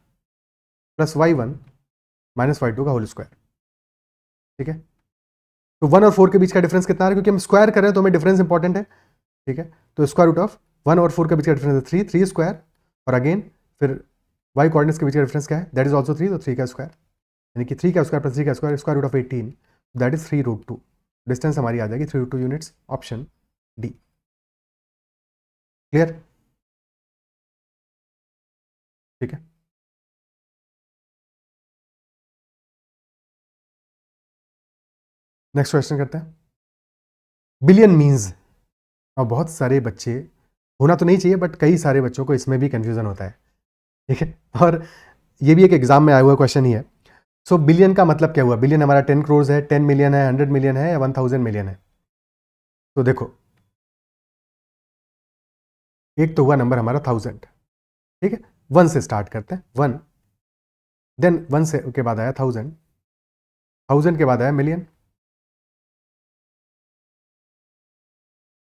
plus y1 minus y2 का होल स्क्वायर। ठीक है, तो 1 और 4 के बीच का डिफरेंस कितना आ रहा है? क्योंकि हम स्क्वायर कर रहे हैं तो हमें डिफरेंस इंपॉर्टेंट है। ठीक है, तो स्क्वायर रूट ऑफ 1 और 4 के बीच का डिफरेंस है 3 स्क्वायर, और अगेन फिर y कोऑर्डिनेट्स के बीच का डिफरेंस क्या है, दैट इज ऑल्सो 3, तो 3 का स्क्वायर, यानी कि 3 का स्क्वायर प्लस 3 का square, square root of 18, that is 3√2। Distance हमारी आ जाएगी 3√2 यूनिट्स, ऑप्शन डी। क्लियर? ठीक है, नेक्स्ट क्वेश्चन करते हैं। बिलियन मीन्स, और बहुत सारे बच्चे, होना तो नहीं चाहिए बट कई सारे बच्चों को इसमें भी कंफ्यूजन होता है, ठीक है, और ये भी एक एग्जाम में आया हुआ क्वेश्चन ही है। सो बिलियन का मतलब क्या हुआ? बिलियन हमारा 10 करोड़ है, 10 मिलियन है, 100 मिलियन है, या 1000 मिलियन है? तो देखो, एक तो हुआ नंबर हमारा 1000, ठीक है, 1 से स्टार्ट करते हैं, 1, देन 1 से के बाद आया 1000, 1000 के बाद आया मिलियन,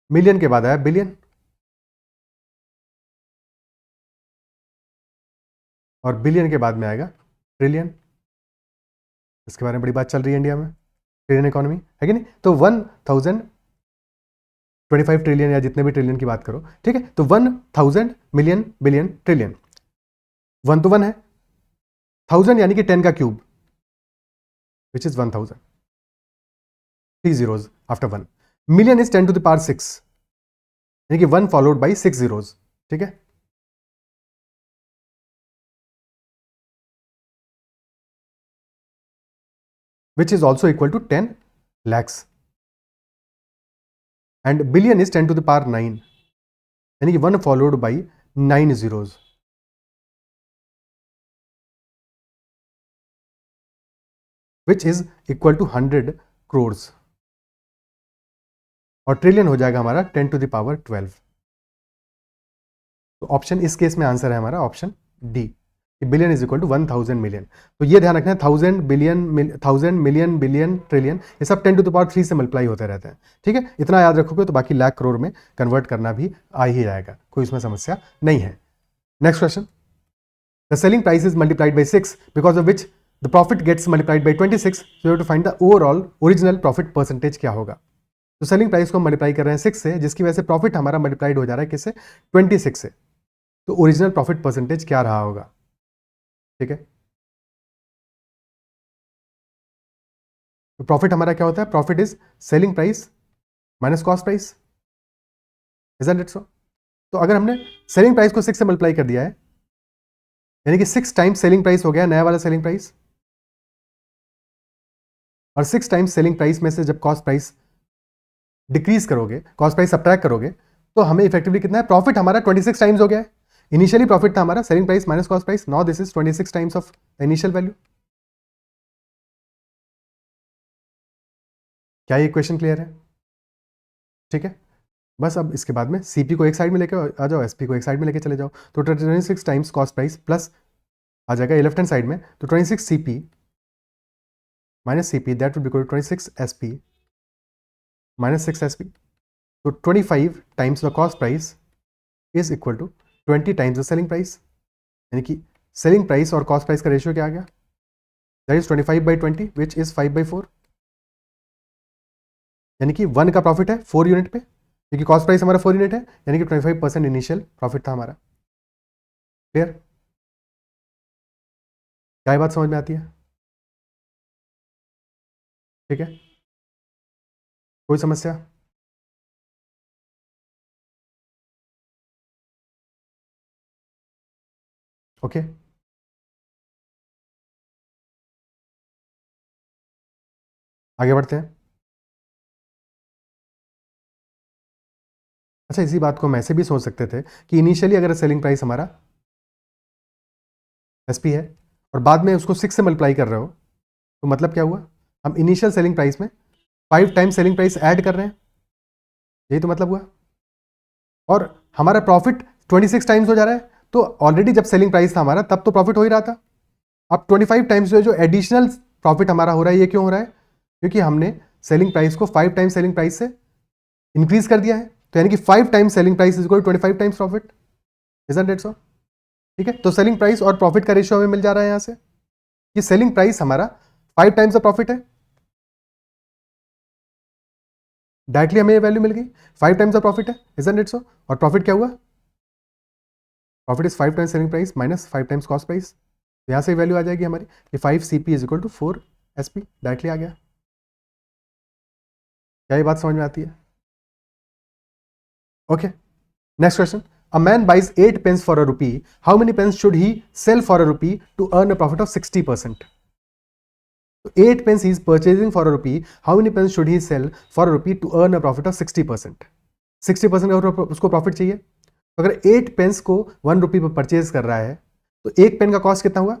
मिलियन के बाद आया बिलियन, और बिलियन के बाद में आएगा ट्रिलियन। इसके बारे में बड़ी बात चल रही है इंडिया में, ट्रिलियन इकोनॉमी है कि नहीं? तो 1025 ट्रिलियन या जितने भी ट्रिलियन की बात करो, ठीक है, तो 1000 मिलियन बिलियन ट्रिलियन, 1 तो 1 है, 1000 यानी कि 10 का cube, which is 1000, 3 zeros after 1। Million is 10 to the power 6, यानी कि 1 फॉलोड बाई 6 zeros, ठीक है। which is also equal to 10 lakhs, and billion is 10 to the power 9, यानी कि 1 followed by 9 zeros, which is equal to 100 crores, और trillion हो जाएगा हमारा 10 to the power 12। तो ऑप्शन इस केस में आंसर है हमारा option D, billion is equal to 1000 million. तो ये ध्यान रखना है, 1000 मिलियन बिलियन ट्रिलियन, ये सब 10 to the power 3 से मल्टीप्लाई होते रहते हैं, ठीक है। इतना याद रखोगे तो बाकी लाख करोड़ में कन्वर्ट करना भी आ ही जाएगा, कोई इसमें समस्या नहीं है। Next question, the selling price is multiplied by 6 because of which the profit gets multiplied by 26, so you have to find the overall original profit percentage क्या होगा। तो सेलिंग प्राइस को मल्टीप्लाई कर रहे हैं 6 से, जिसकी वजह से प्रॉफिट हमारा मल्टीप्लाइड हो जा रहा है किससे? 26 से। तो ओरिजिनल प्रॉफिट परसेंटेज क्या रहा होगा, ठीक है। तो प्रॉफिट हमारा क्या होता है? Profit is selling price minus cost price, isn't it सो? तो अगर हमने सेलिंग प्राइस को 6 से मल्टीप्लाई कर दिया है, यानी कि 6 टाइम्स सेलिंग प्राइस हो गया नया वाला सेलिंग प्राइस, और 6 टाइम्स सेलिंग प्राइस में से जब कॉस्ट प्राइस डिक्रीज करोगे, कॉस्ट प्राइस सब्ट्रैक्ट करोगे, तो हमें इफेक्टिवली कितना है? प्रॉफिट हमारा 26 टाइम्स हो गया है। इनिशियली प्रॉफिट था हमारा selling price minus cost price, now this is 26 times of initial value. क्या ये क्वेश्चन क्लियर है? ठीक है, बस अब इसके बाद में सीपी को एक साइड में लेके आ जाओ, एसपी को एक साइड में लेके चले जाओ। तो 26 टाइम्स कॉस्ट प्राइस प्लस आ जाएगा ये लेफ्ट हैंड साइड में, तो 26 CP minus CP, that will be equal to 26 SP minus 6 SP. तो 25 times the cost price is equal to 20 times the selling price, यानी कि सेलिंग प्राइस और cost price का रेशियो क्या आ गया? दैट इज 25/20 विच इज 5/4, यानी कि 1 का प्रॉफिट है 4 यूनिट पे, क्योंकि कॉस्ट प्राइस हमारा 4 यूनिट है, यानी कि 25% इनिशियल प्रॉफिट था हमारा। क्लियर? क्या बात समझ में आती है? ठीक है, कोई समस्या? ओके, आगे बढ़ते हैं। अच्छा, इसी बात को हम ऐसे भी सोच सकते थे कि इनिशियली अगर सेलिंग प्राइस हमारा एसपी है और बाद में उसको 6 से मल्टीप्लाई कर रहे हो, तो मतलब क्या हुआ? हम इनिशियल सेलिंग प्राइस में 5 टाइम्स सेलिंग प्राइस ऐड कर रहे हैं, यही तो मतलब हुआ। और हमारा प्रॉफिट 26 टाइम्स हो जा रहा है, तो ऑलरेडी जब सेलिंग प्राइस था हमारा तब तो प्रॉफिट हो ही रहा था। अब 25 टाइम्स जो एडिशनल प्रॉफिट हमारा हो रहा है, ये क्यों हो रहा है? क्योंकि हमने सेलिंग प्राइस को 5 टाइम्स सेलिंग प्राइस से इंक्रीज कर दिया है, तो यानी कि 5 times selling price is equal to 25 times profit, isn't it so? ठीक है, तो सेलिंग प्राइस और प्रॉफिट का रेशियो हमें मिल जा रहा है यहां से, कि सेलिंग प्राइस हमारा 5 टाइम्स द प्रॉफिट है, डायरेक्टली हमें ये वैल्यू मिल गई, 5 टाइम्स द प्रॉफिट है, इजंट इट सो? और प्रॉफिट क्या हुआ? Profit is 5 times selling price minus 5 times cost price. तो यहाँ से वैल्यू आ जाएगी हमारी कि 5 CP is equal to 4 SP, directly आ गया। क्या ये बात समझ में आती है? Okay, next question. A man buys 8 pens for a rupee. How many pens should he sell for a rupee to earn a profit of 60%? So 8 pens he is purchasing for a rupee. How many pens should he sell for a rupee to earn a profit of 60%? 60% का उसको profit चाहिए। तो अगर 8 pens को 1 रुपी पर purchase कर रहा है तो एक पेन का कॉस्ट कितना हुआ?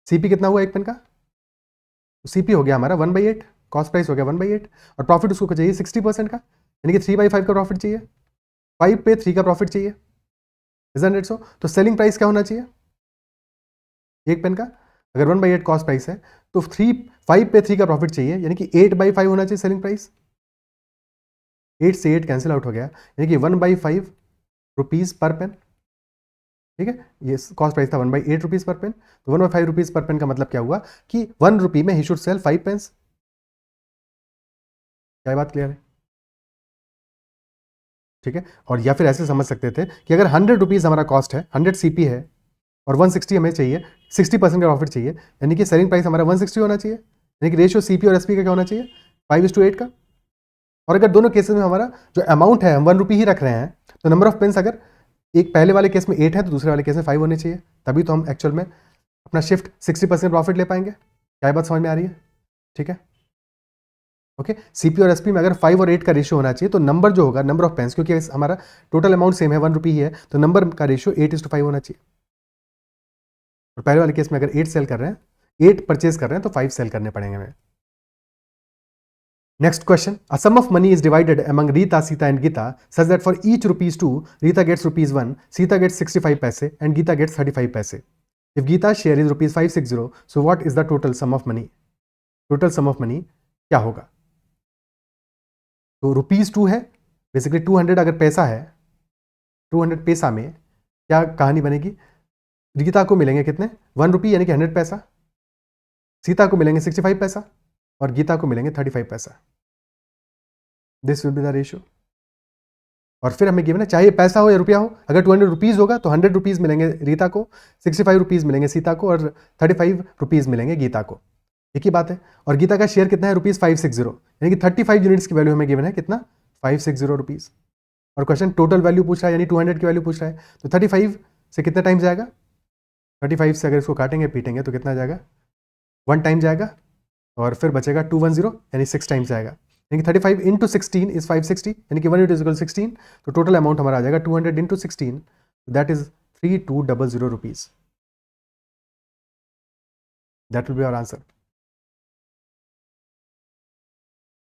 CP कितना हुआ एक पेन का? तो CP हो गया हमारा 1/8, कॉस्ट प्राइस हो गया 1/8, और प्रॉफिट उसको चाहिए 60% का, यानी कि 3/5 का प्रॉफिट चाहिए। 5 पे 3 का प्रॉफिट चाहिए, इजंट इट सो? तो सेलिंग प्राइस क्या होना चाहिए एक पेन का? अगर 1/8 कॉस्ट प्राइस है तो 5 पे 3 का प्रॉफिट चाहिए, यानी कि 8/5 होना चाहिए सेलिंग प्राइस। 8 से 8 कैंसिल आउट हो गया, यानी कि 1/5 रुपीज पर पेन। ठीक है, ये कॉस्ट प्राइस था 1/8 रुपीज पर पेन, तो 1/5 रुपीज पर पेन का मतलब क्या हुआ कि 1 रुपी में ही शुड सेल 5 पेन्स। क्या बात क्लियर है? ठीक है, और या फिर ऐसे समझ सकते थे कि अगर 100 रुपीज हमारा कॉस्ट है, 100 CP है और 160 हमें चाहिए, 60% का प्रॉफिट चाहिए, यानी कि सेलिंग प्राइस हमारा 160 होना चाहिए, यानी कि रेशियो CP और SP का क्या होना चाहिए? 5:8 का। और अगर दोनों केसेस में हमारा जो अमाउंट है हम 1 रुपी ही रख रहे हैं, तो नंबर ऑफ पेन्स अगर एक पहले वाले केस में 8 है तो दूसरे वाले केस में 5 होने चाहिए, तभी तो हम एक्चुअल में अपना शिफ्ट 60% प्रॉफिट ले पाएंगे। क्या बात समझ में आ रही है? ठीक है, ओके। CP और SP में अगर 5 और 8 का रेशियो होना चाहिए, तो नंबर जो होगा, नंबर ऑफ पेन्स, क्योंकि हमारा टोटल अमाउंट सेम है 1 रुपी ही है, तो नंबर का रेशियो 8:5 होना चाहिए। और पहले वाले केस में अगर 8 सेल कर रहे हैं, 8 परचेज कर रहे हैं, तो 5 सेल करने पड़ेंगे हमें। Next question. A sum of money is divided among Rita, Sita and Geeta such that for each ₹2, Rita gets ₹1, Sita gets 65 paise and Geeta gets 35 paise. If Geeta's share is ₹560, so what is the total sum of money? Total sum of money क्या होगा? तो ₹2 है, basically 200 अगर पैसा है, 200 पैसा में क्या कहानी बनेगी? गीता को मिलेंगे कितने? 1 रुपी, यानी कि 100 पैसा। सीता को मिलेंगे 65 पैसा और गीता को मिलेंगे 35 पैसा। This will be the ratio. और फिर हमें गिवन है, चाहे पैसा हो या रुपया हो, अगर 200 रुपीज़ होगा तो 100 रुपीज़ मिलेंगे रीता को, 65 रुपीज़ मिलेंगे सीता को और 35 रुपीज़ मिलेंगे गीता को। एक ही बात है। और गीता का शेयर कितना है? ₹560, यानी कि 35 यूनिट्स की वैल्यू हमें गिवन है कितना? 560 रुपीज़। और क्वेश्चन टोटल वैल्यू पूछ रहा है, यानी 200 की वैल्यू पूछ रहा है, तो 35 से कितना टाइम जाएगा? 35 से अगर इसको काटेंगे पीटेंगे तो कितना जाएगा? 1 टाइम जाएगा और फिर बचेगा 210, यानी 6 टाइम्स जाएगा, यानी कि 35 इंटू 16 इज 560, यानी कि 1 = 16, तो टोटल अमाउंट हमारा आ जाएगा 200 into 16, that is 3200 rupees. That will be our answer.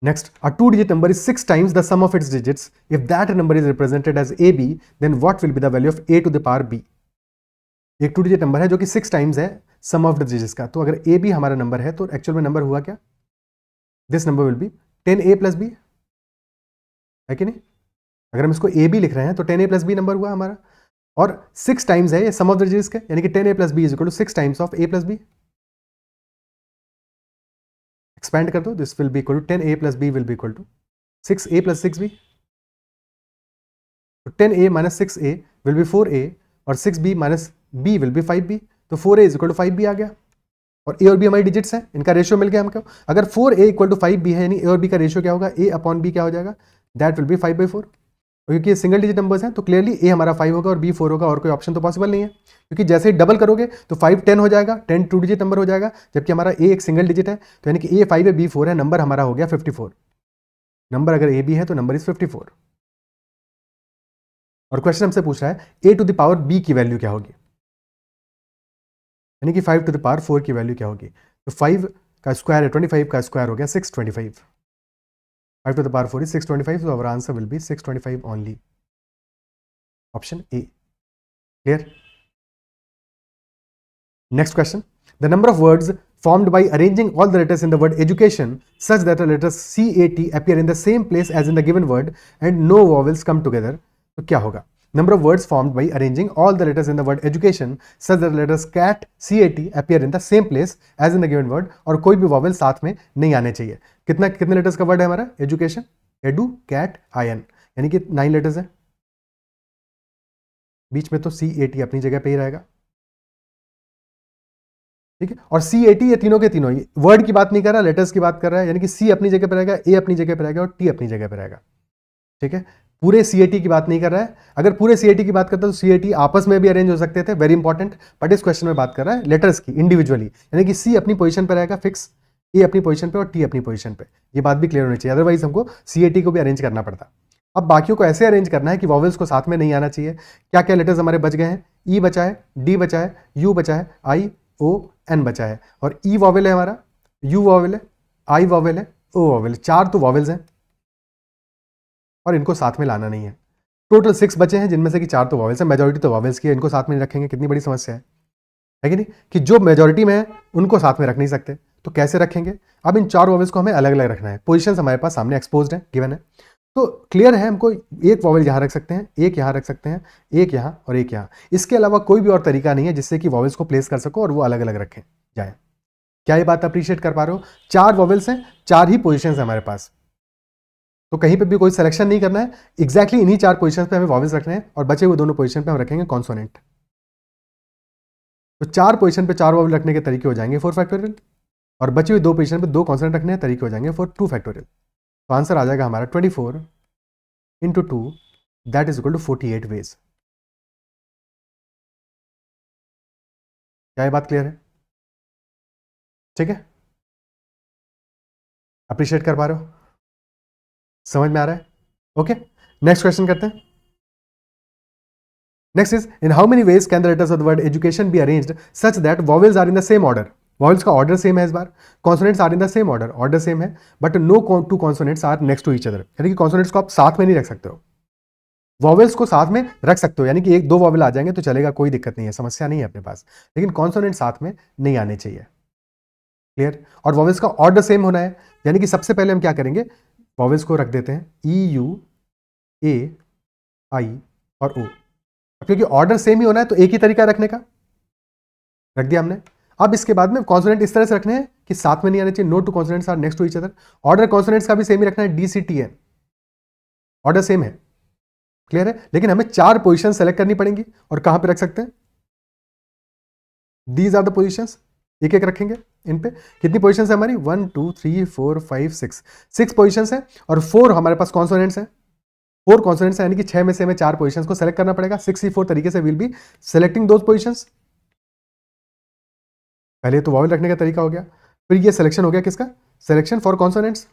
Next, a 2-digit number is 6 times the sum of its digits. If that number is represented as AB, then what will be the value of A to the power B? एक 2-digit number है जो कि 6 times है सम of the digits का, तो अगर AB हमारा number है तो एक्चुअल में नंबर हुआ क्या? This number will be 10A + B, है कि नहीं? अगर हम इसको AB लिख रहे हैं तो 10A + B नंबर हुआ हमारा, और 6 टाइम्स है ये सम ऑफ द डिजिट्स के, यानी कि 10A + B = 6 times of A + B। Expand कर दो, this will be equal to 10A + B will be equal to 6A + 6B। तो 10A - 6A will be 4A और 6B - B will B 5B, तो 4A = 5B आ गया। और A और B हमारी digits हैं, इनका रेशियो मिल गया हमको। अगर 4A = 5B है, यानी A और B का रेशियो क्या होगा? A/B क्या हो जाएगा? That will B 5/4। क्योंकि ये सिंगल डिजिट नंबर्स हैं तो क्लियरली A हमारा 5 होगा और B 4 होगा, और कोई ऑप्शन तो पॉसिबल नहीं है, क्योंकि जैसे ही डबल करोगे तो 5 10 हो जाएगा, 10 2 डिजिट नंबर हो जाएगा, जबकि हमारा A एक सिंगल डिजिट है, तो यानी कि A 5 है B 4 है, नंबर हमारा हो गया 54। नंबर अगर AB है तो नंबर इज 54। और क्वेश्चन हमसे पूछ रहा है A to the power B की वैल्यू क्या होगी, यानी कि 5 to the power 4 की वैल्यू क्या होगी? तो 5 का स्क्वायर है 25 का स्क्वायर हो गया 625। 5 to the power 4 is 625, so our answer will be 625 only. Option A. Clear? Next question. The number of words formed by arranging all the letters in the word education such that the letters CAT appear in the same place as in the given word and no vowels come together. तो क्या होगा? Number of words formed by arranging all the letters in the word education such that the letters CAT appear in the same place as in the given word, और कोई भी vowel साथ में नहीं आने चाहिए। कितने लेटर्स का वर्ड है हमारा? एजुकेशन। एडू कैट आयन, यानी कि 9 लेटर्स है, बीच में तो CAT अपनी जगह पे ही रहेगा, ठीक है। और CAT ये तीनों के तीनों, वर्ड की बात नहीं कर रहा, लेटर्स की बात कर रहा है, यानी कि C अपनी जगह पे रहेगा, A अपनी जगह पे रहेगा और T अपनी जगह पे रहेगा, ठीक है। पूरे CAT की बात नहीं कर रहा है, अगर पूरे CAT की बात करता तो CAT आपस में भी अरेंज हो सकते थे, वेरी इंपॉर्टेंट, बट इस क्वेश्चन में बात कर रहा है लेटर्स की इंडिविजुअली, यानी कि C अपनी पोजीशन पे रहेगा फिक्स, A अपनी पोजीशन पे और T अपनी पोजीशन पे, ये बात भी क्लियर होनी चाहिए, अदरवाइज हमको CAT को भी अरेंज करना पड़ता। अब बाकियों को ऐसे अरेंज करना है कि वॉवेल्स को साथ में नहीं आना चाहिए। क्या क्या लेटर्स हमारे बच गए हैं? E बचा है, D बचा है, U बचा है, I O N बचा है, और E वॉवेल है हमारा, U वॉवेल है, I वॉवेल है, O वॉवेल, 4 तो वॉवेल्स हैं और इनको साथ में लाना नहीं है। टोटल 6 बचे हैं, जिनमें से कि 4 तो वॉवेल्स हैं, मेजॉरिटी तो वॉवेल्स की है, इनको साथ में नहीं रखेंगे, कितनी बड़ी समस्या है कि नहीं, कि जो मेजॉरिटी में है उनको साथ में रख नहीं सकते, तो कैसे रखेंगे? अब इन 4 वॉवेल्स को हमें अलग अलग रखना है, पोजीशंस हमारे पास सामने एक्सपोज्ड है, गिवन है, तो क्लियर है, हमको एक वॉवेल यहाँ रख सकते हैं, एक यहाँ रख सकते हैं, एक यहाँ और एक यहाँ, इसके अलावा कोई भी और तरीका नहीं है जिससे कि वॉवेल्स को प्लेस कर सको और वो अलग अलग रखें जाए। क्या ये बात अप्रिशिएट कर पा रहे हो? 4 वॉवेल्स हैं, 4 ही पोजीशंस है हमारे पास, तो कहीं पे भी कोई सिलेक्शन नहीं करना है, एग्जैक्टली इन्हीं 4 पोजीशंस पे हमें वॉवेल्स रखने हैं और बचे हुए दोनों पोजीशन पे हम रखेंगे कॉन्सोनेंट। तो 4 पोजीशन पे 4 वॉवेल रखने के तरीके हो जाएंगे 4 फैक्टोरियल, और बची हुई 2 पोजीशन पे 2 कॉन्सोनेंट रखने के तरीके हो जाएंगे 2 फैक्टोरियल। तो आंसर आ जाएगा हमारा 24 into 2, that is equal to 48 ways. क्या ये बात क्लियर है? ठीक है, अप्रिशिएट कर पा रहे हो, समझ में आ रहा है? ओके, नेक्स्ट क्वेश्चन करते हैं। Next is, in how many ways can the letters of the word education be arranged such that vowels are in the same order? Vowels का ऑर्डर सेम है इस बार, consonants are in the same order, order same है, but no two consonants are next to each other, यानी कि consonants को आप साथ में नहीं रख सकते हो, वॉवेल्स को साथ में रख सकते हो, यानी कि 1-2 वॉवेल आ जाएंगे तो चलेगा, कोई दिक्कत नहीं है, समस्या नहीं है अपने पास, लेकिन कॉन्सोनेंट साथ में नहीं आने चाहिए, क्लियर। और वॉवेल्स का ऑर्डर सेम होना है, यानी कि सबसे पहले हम क्या करेंगे, वॉवेल्स को रख देते हैं EU A I और O, क्योंकि ऑर्डर सेम ही होना है तो एक ही तरीका रखने का, रख दिया हमने। अब इसके बाद में कॉन्सोनेंट इस तरह से रखने हैं कि साथ में नहीं आने चाहिए, no two consonants are next to each other, order consonants का भी सेम ही रखना है, DCTN, ऑर्डर सेम है, क्लियर है, लेकिन हमें 4 पोजीशन सेलेक्ट करनी पड़ेंगी, और कहां पे रख सकते हैं? दीज आर द पोजीशंस, एक एक रखेंगे इन पे। कितनी पोजीशंस है हमारी? 1 2 3 4 5 6 पोजीशंस है, और 4 हमारे पास कॉन्सोनेंट्स हैं, 4 कॉन्सोनेंट्स है, यानी कि 6 में से हमें 4 पोजीशंस को सेलेक्ट करना पड़ेगा, 64 तरीके से will be selecting those positions. पहले तो वॉवेल रखने का तरीका हो गया, फिर ये सिलेक्शन हो गया किसका? Selection for consonants,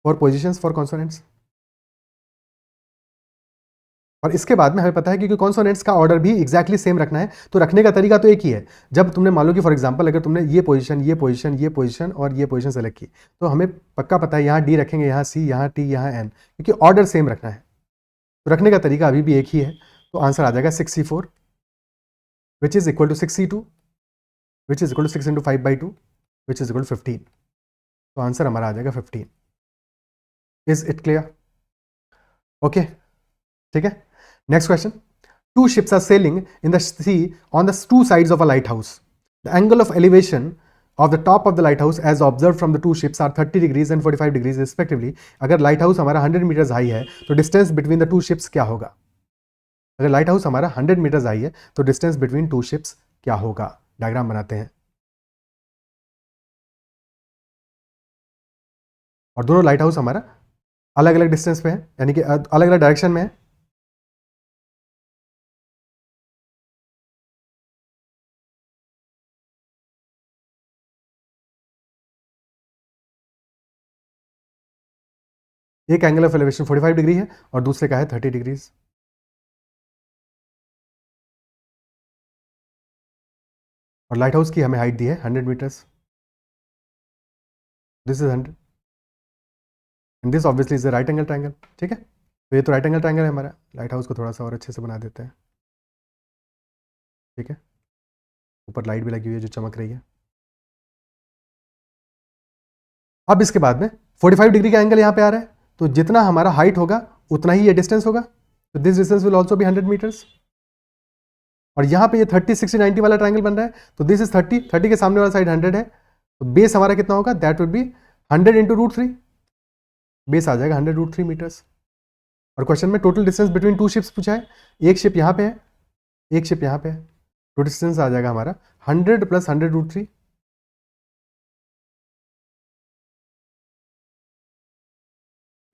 for positions for consonants. और इसके बाद में हमें पता है कि कॉन्सोनेंट्स का ऑर्डर भी एक्जैक्टली सेम रखना है, तो रखने का तरीका तो एक ही है। जब तुमने मान लो कि फॉर एग्जांपल अगर तुमने ये पोजीशन ये पोजीशन ये पोजीशन और ये पोजीशन सेलेक्ट की, तो हमें पक्का पता है यहाँ D रखेंगे, यहाँ C, यहाँ T, यहाँ N, क्योंकि ऑर्डर सेम रखना है, तो रखने का तरीका अभी भी एक ही है। तो आंसर आ जाएगा 64 which is equal to 62 which is equal to 6 × 5/2 which is equal to 15। तो आंसर हमारा आ जाएगा 15। Is it clear? ओके, ठीक है। Next question. 2 ships are sailing in the sea on the 2 sides of a lighthouse. The angle of elevation of the top of the lighthouse as observed from the 2 ships are 30 degrees and 45 degrees respectively. अगर lighthouse हमारा 100 meters high है तो distance between the 2 ships क्या होगा? अगर lighthouse हमारा 100 meters high है तो distance between 2 ships क्या होगा? डायग्राम बनाते हैं, और दोनों lighthouse हमारा अलग अलग डिस्टेंस पे है, यानी कि अलग अलग डायरेक्शन में है। एक एंगल ऑफ एलिवेशन 45 डिग्री है और दूसरे का है 30 डिग्रीज। और लाइट हाउस की हमें हाइट दी है 100 metres, this is 100 and this obviously is a right angle triangle, ठीक है। तो ये तो राइट एंगल ट्रायंगल है हमारा, लाइट हाउस को थोड़ा सा और अच्छे से बना देते हैं, ठीक है। ऊपर लाइट भी लगी हुई है जो चमक रही है। अब इसके बाद में 45 डिग्री का एंगल यहाँ पे आ रहा है, तो जितना हमारा हाइट होगा उतना ही ये डिस्टेंस होगा, तो this distance will also be 100 metres. और यहाँ पे ये 30 60 90 वाला ट्रायंगल बन रहा है, तो दिस इज 30 के सामने वाला साइड 100 है, तो बेस हमारा कितना होगा? दैट विल बी 100 × √3, बेस आ जाएगा 100√3 मीटर्स। और क्वेश्चन में total distance between two ships पूछा है, एक शिप यहाँ पे है, एक शिप यहाँ पे है, तो डिस्टेंस आ जाएगा हमारा 100 + 100√3।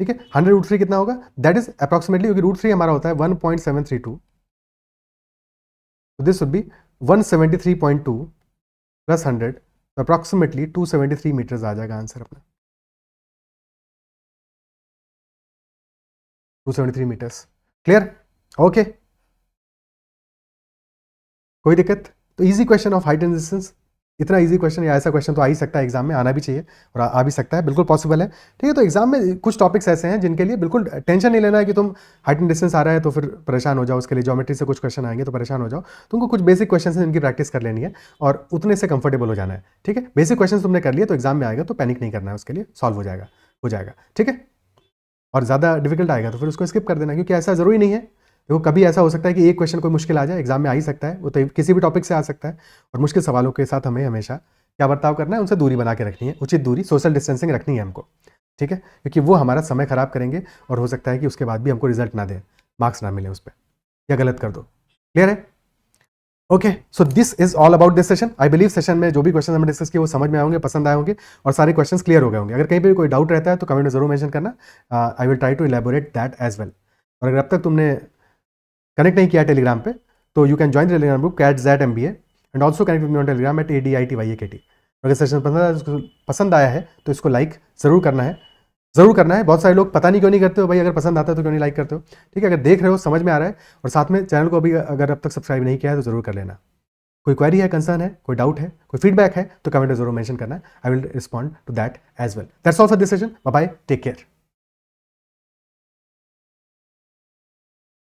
ठीक है, 100√3 कितना होगा, दैट इज अप्रॉक्सीमेटली, क्योंकि √3 हमारा होता है 1.732, तो दिस वुड बी 173.2 + 100, तो अप्रॉक्सीमेटली 273 मीटर्स आ जाएगा आंसर अपना, 273 मीटर्स। क्लियर? ओके, कोई दिक्कत? तो easy question of height and distance, इतना इजी क्वेश्चन या ऐसा क्वेश्चन तो आ ही सकता है एग्जाम में, आना भी चाहिए और आ भी सकता है, बिल्कुल पॉसिबल है। ठीक है, तो एग्जाम में कुछ टॉपिक्स ऐसे हैं जिनके लिए बिल्कुल टेंशन नहीं लेना है कि तुम हाइट एंड डिस्टेंस आ रहा है तो फिर परेशान हो जाओ, उसके लिए ज्योमेट्री से कुछ क्वेश्चन आएंगे तो परेशान हो जाओ। तुमको कुछ बेसिक क्वेश्चन हैं जिनकी प्रैक्टिस कर लेनी है और उतने से कंफर्टेबल हो जाना है। ठीक है, बेसिक क्वेश्चन तुमने कर लिया तो एग्जाम में आएगा तो पैनिक नहीं करना है, उसके लिए सॉल्व हो जाएगा। ठीक है, और ज़्यादा डिफिकल्ट आएगा तो फिर उसको स्किप कर देना, क्योंकि ऐसा ज़रूरी नहीं है। देखो कभी ऐसा हो सकता है कि एक क्वेश्चन कोई मुश्किल आ जाए, एग्जाम में आ ही सकता है, वो तो किसी भी टॉपिक से आ सकता है। और मुश्किल सवालों के साथ हमें हमेशा क्या बर्ताव करना है, उनसे दूरी बना के रखनी है, उचित दूरी, सोशल डिस्टेंसिंग रखनी है हमको। ठीक है, क्योंकि वो हमारा समय खराब करेंगे और हो सकता है कि उसके बाद भी हमको रिजल्ट ना दे, मार्क्स ना मिले उस पर, या गलत कर दो। क्लियर है? Okay, so this is all about this session. I believe session में जो भी क्वेश्चन हमने डिस्कस किए वो समझ में आए होंगे, पसंद आए होंगे और सारे क्वेश्चंस क्लियर हो गए होंगे। अगर कहीं पे कोई डाउट रहता है तो कमेंट में जरूर मेंशन करना, I will try to elaborate that as well. और अगर अब तक तुमने कनेक्ट नहीं किया टेलीग्राम पे तो you can join the Telegram group @ZMBA and also connect with me on Telegram @ADITYAKT। अगर सेशन पसंद आया है तो इसको लाइक ज़रूर करना है, ज़रूर करना है। बहुत सारे लोग पता नहीं क्यों नहीं करते हो भाई, अगर पसंद आता है तो क्यों नहीं लाइक करते हो। ठीक है, अगर देख रहे हो, समझ में आ रहा है, और साथ में चैनल को अभी अगर अब तक सब्सक्राइब नहीं किया है तो ज़रूर कर लेना। कोई क्वेरी है, कंसर्न है, कोई डाउट है, कोई फीडबैक है तो कमेंट में जरूर मेंशन करना है, I will respond to that as well. That's all for this session, bye bye, take care.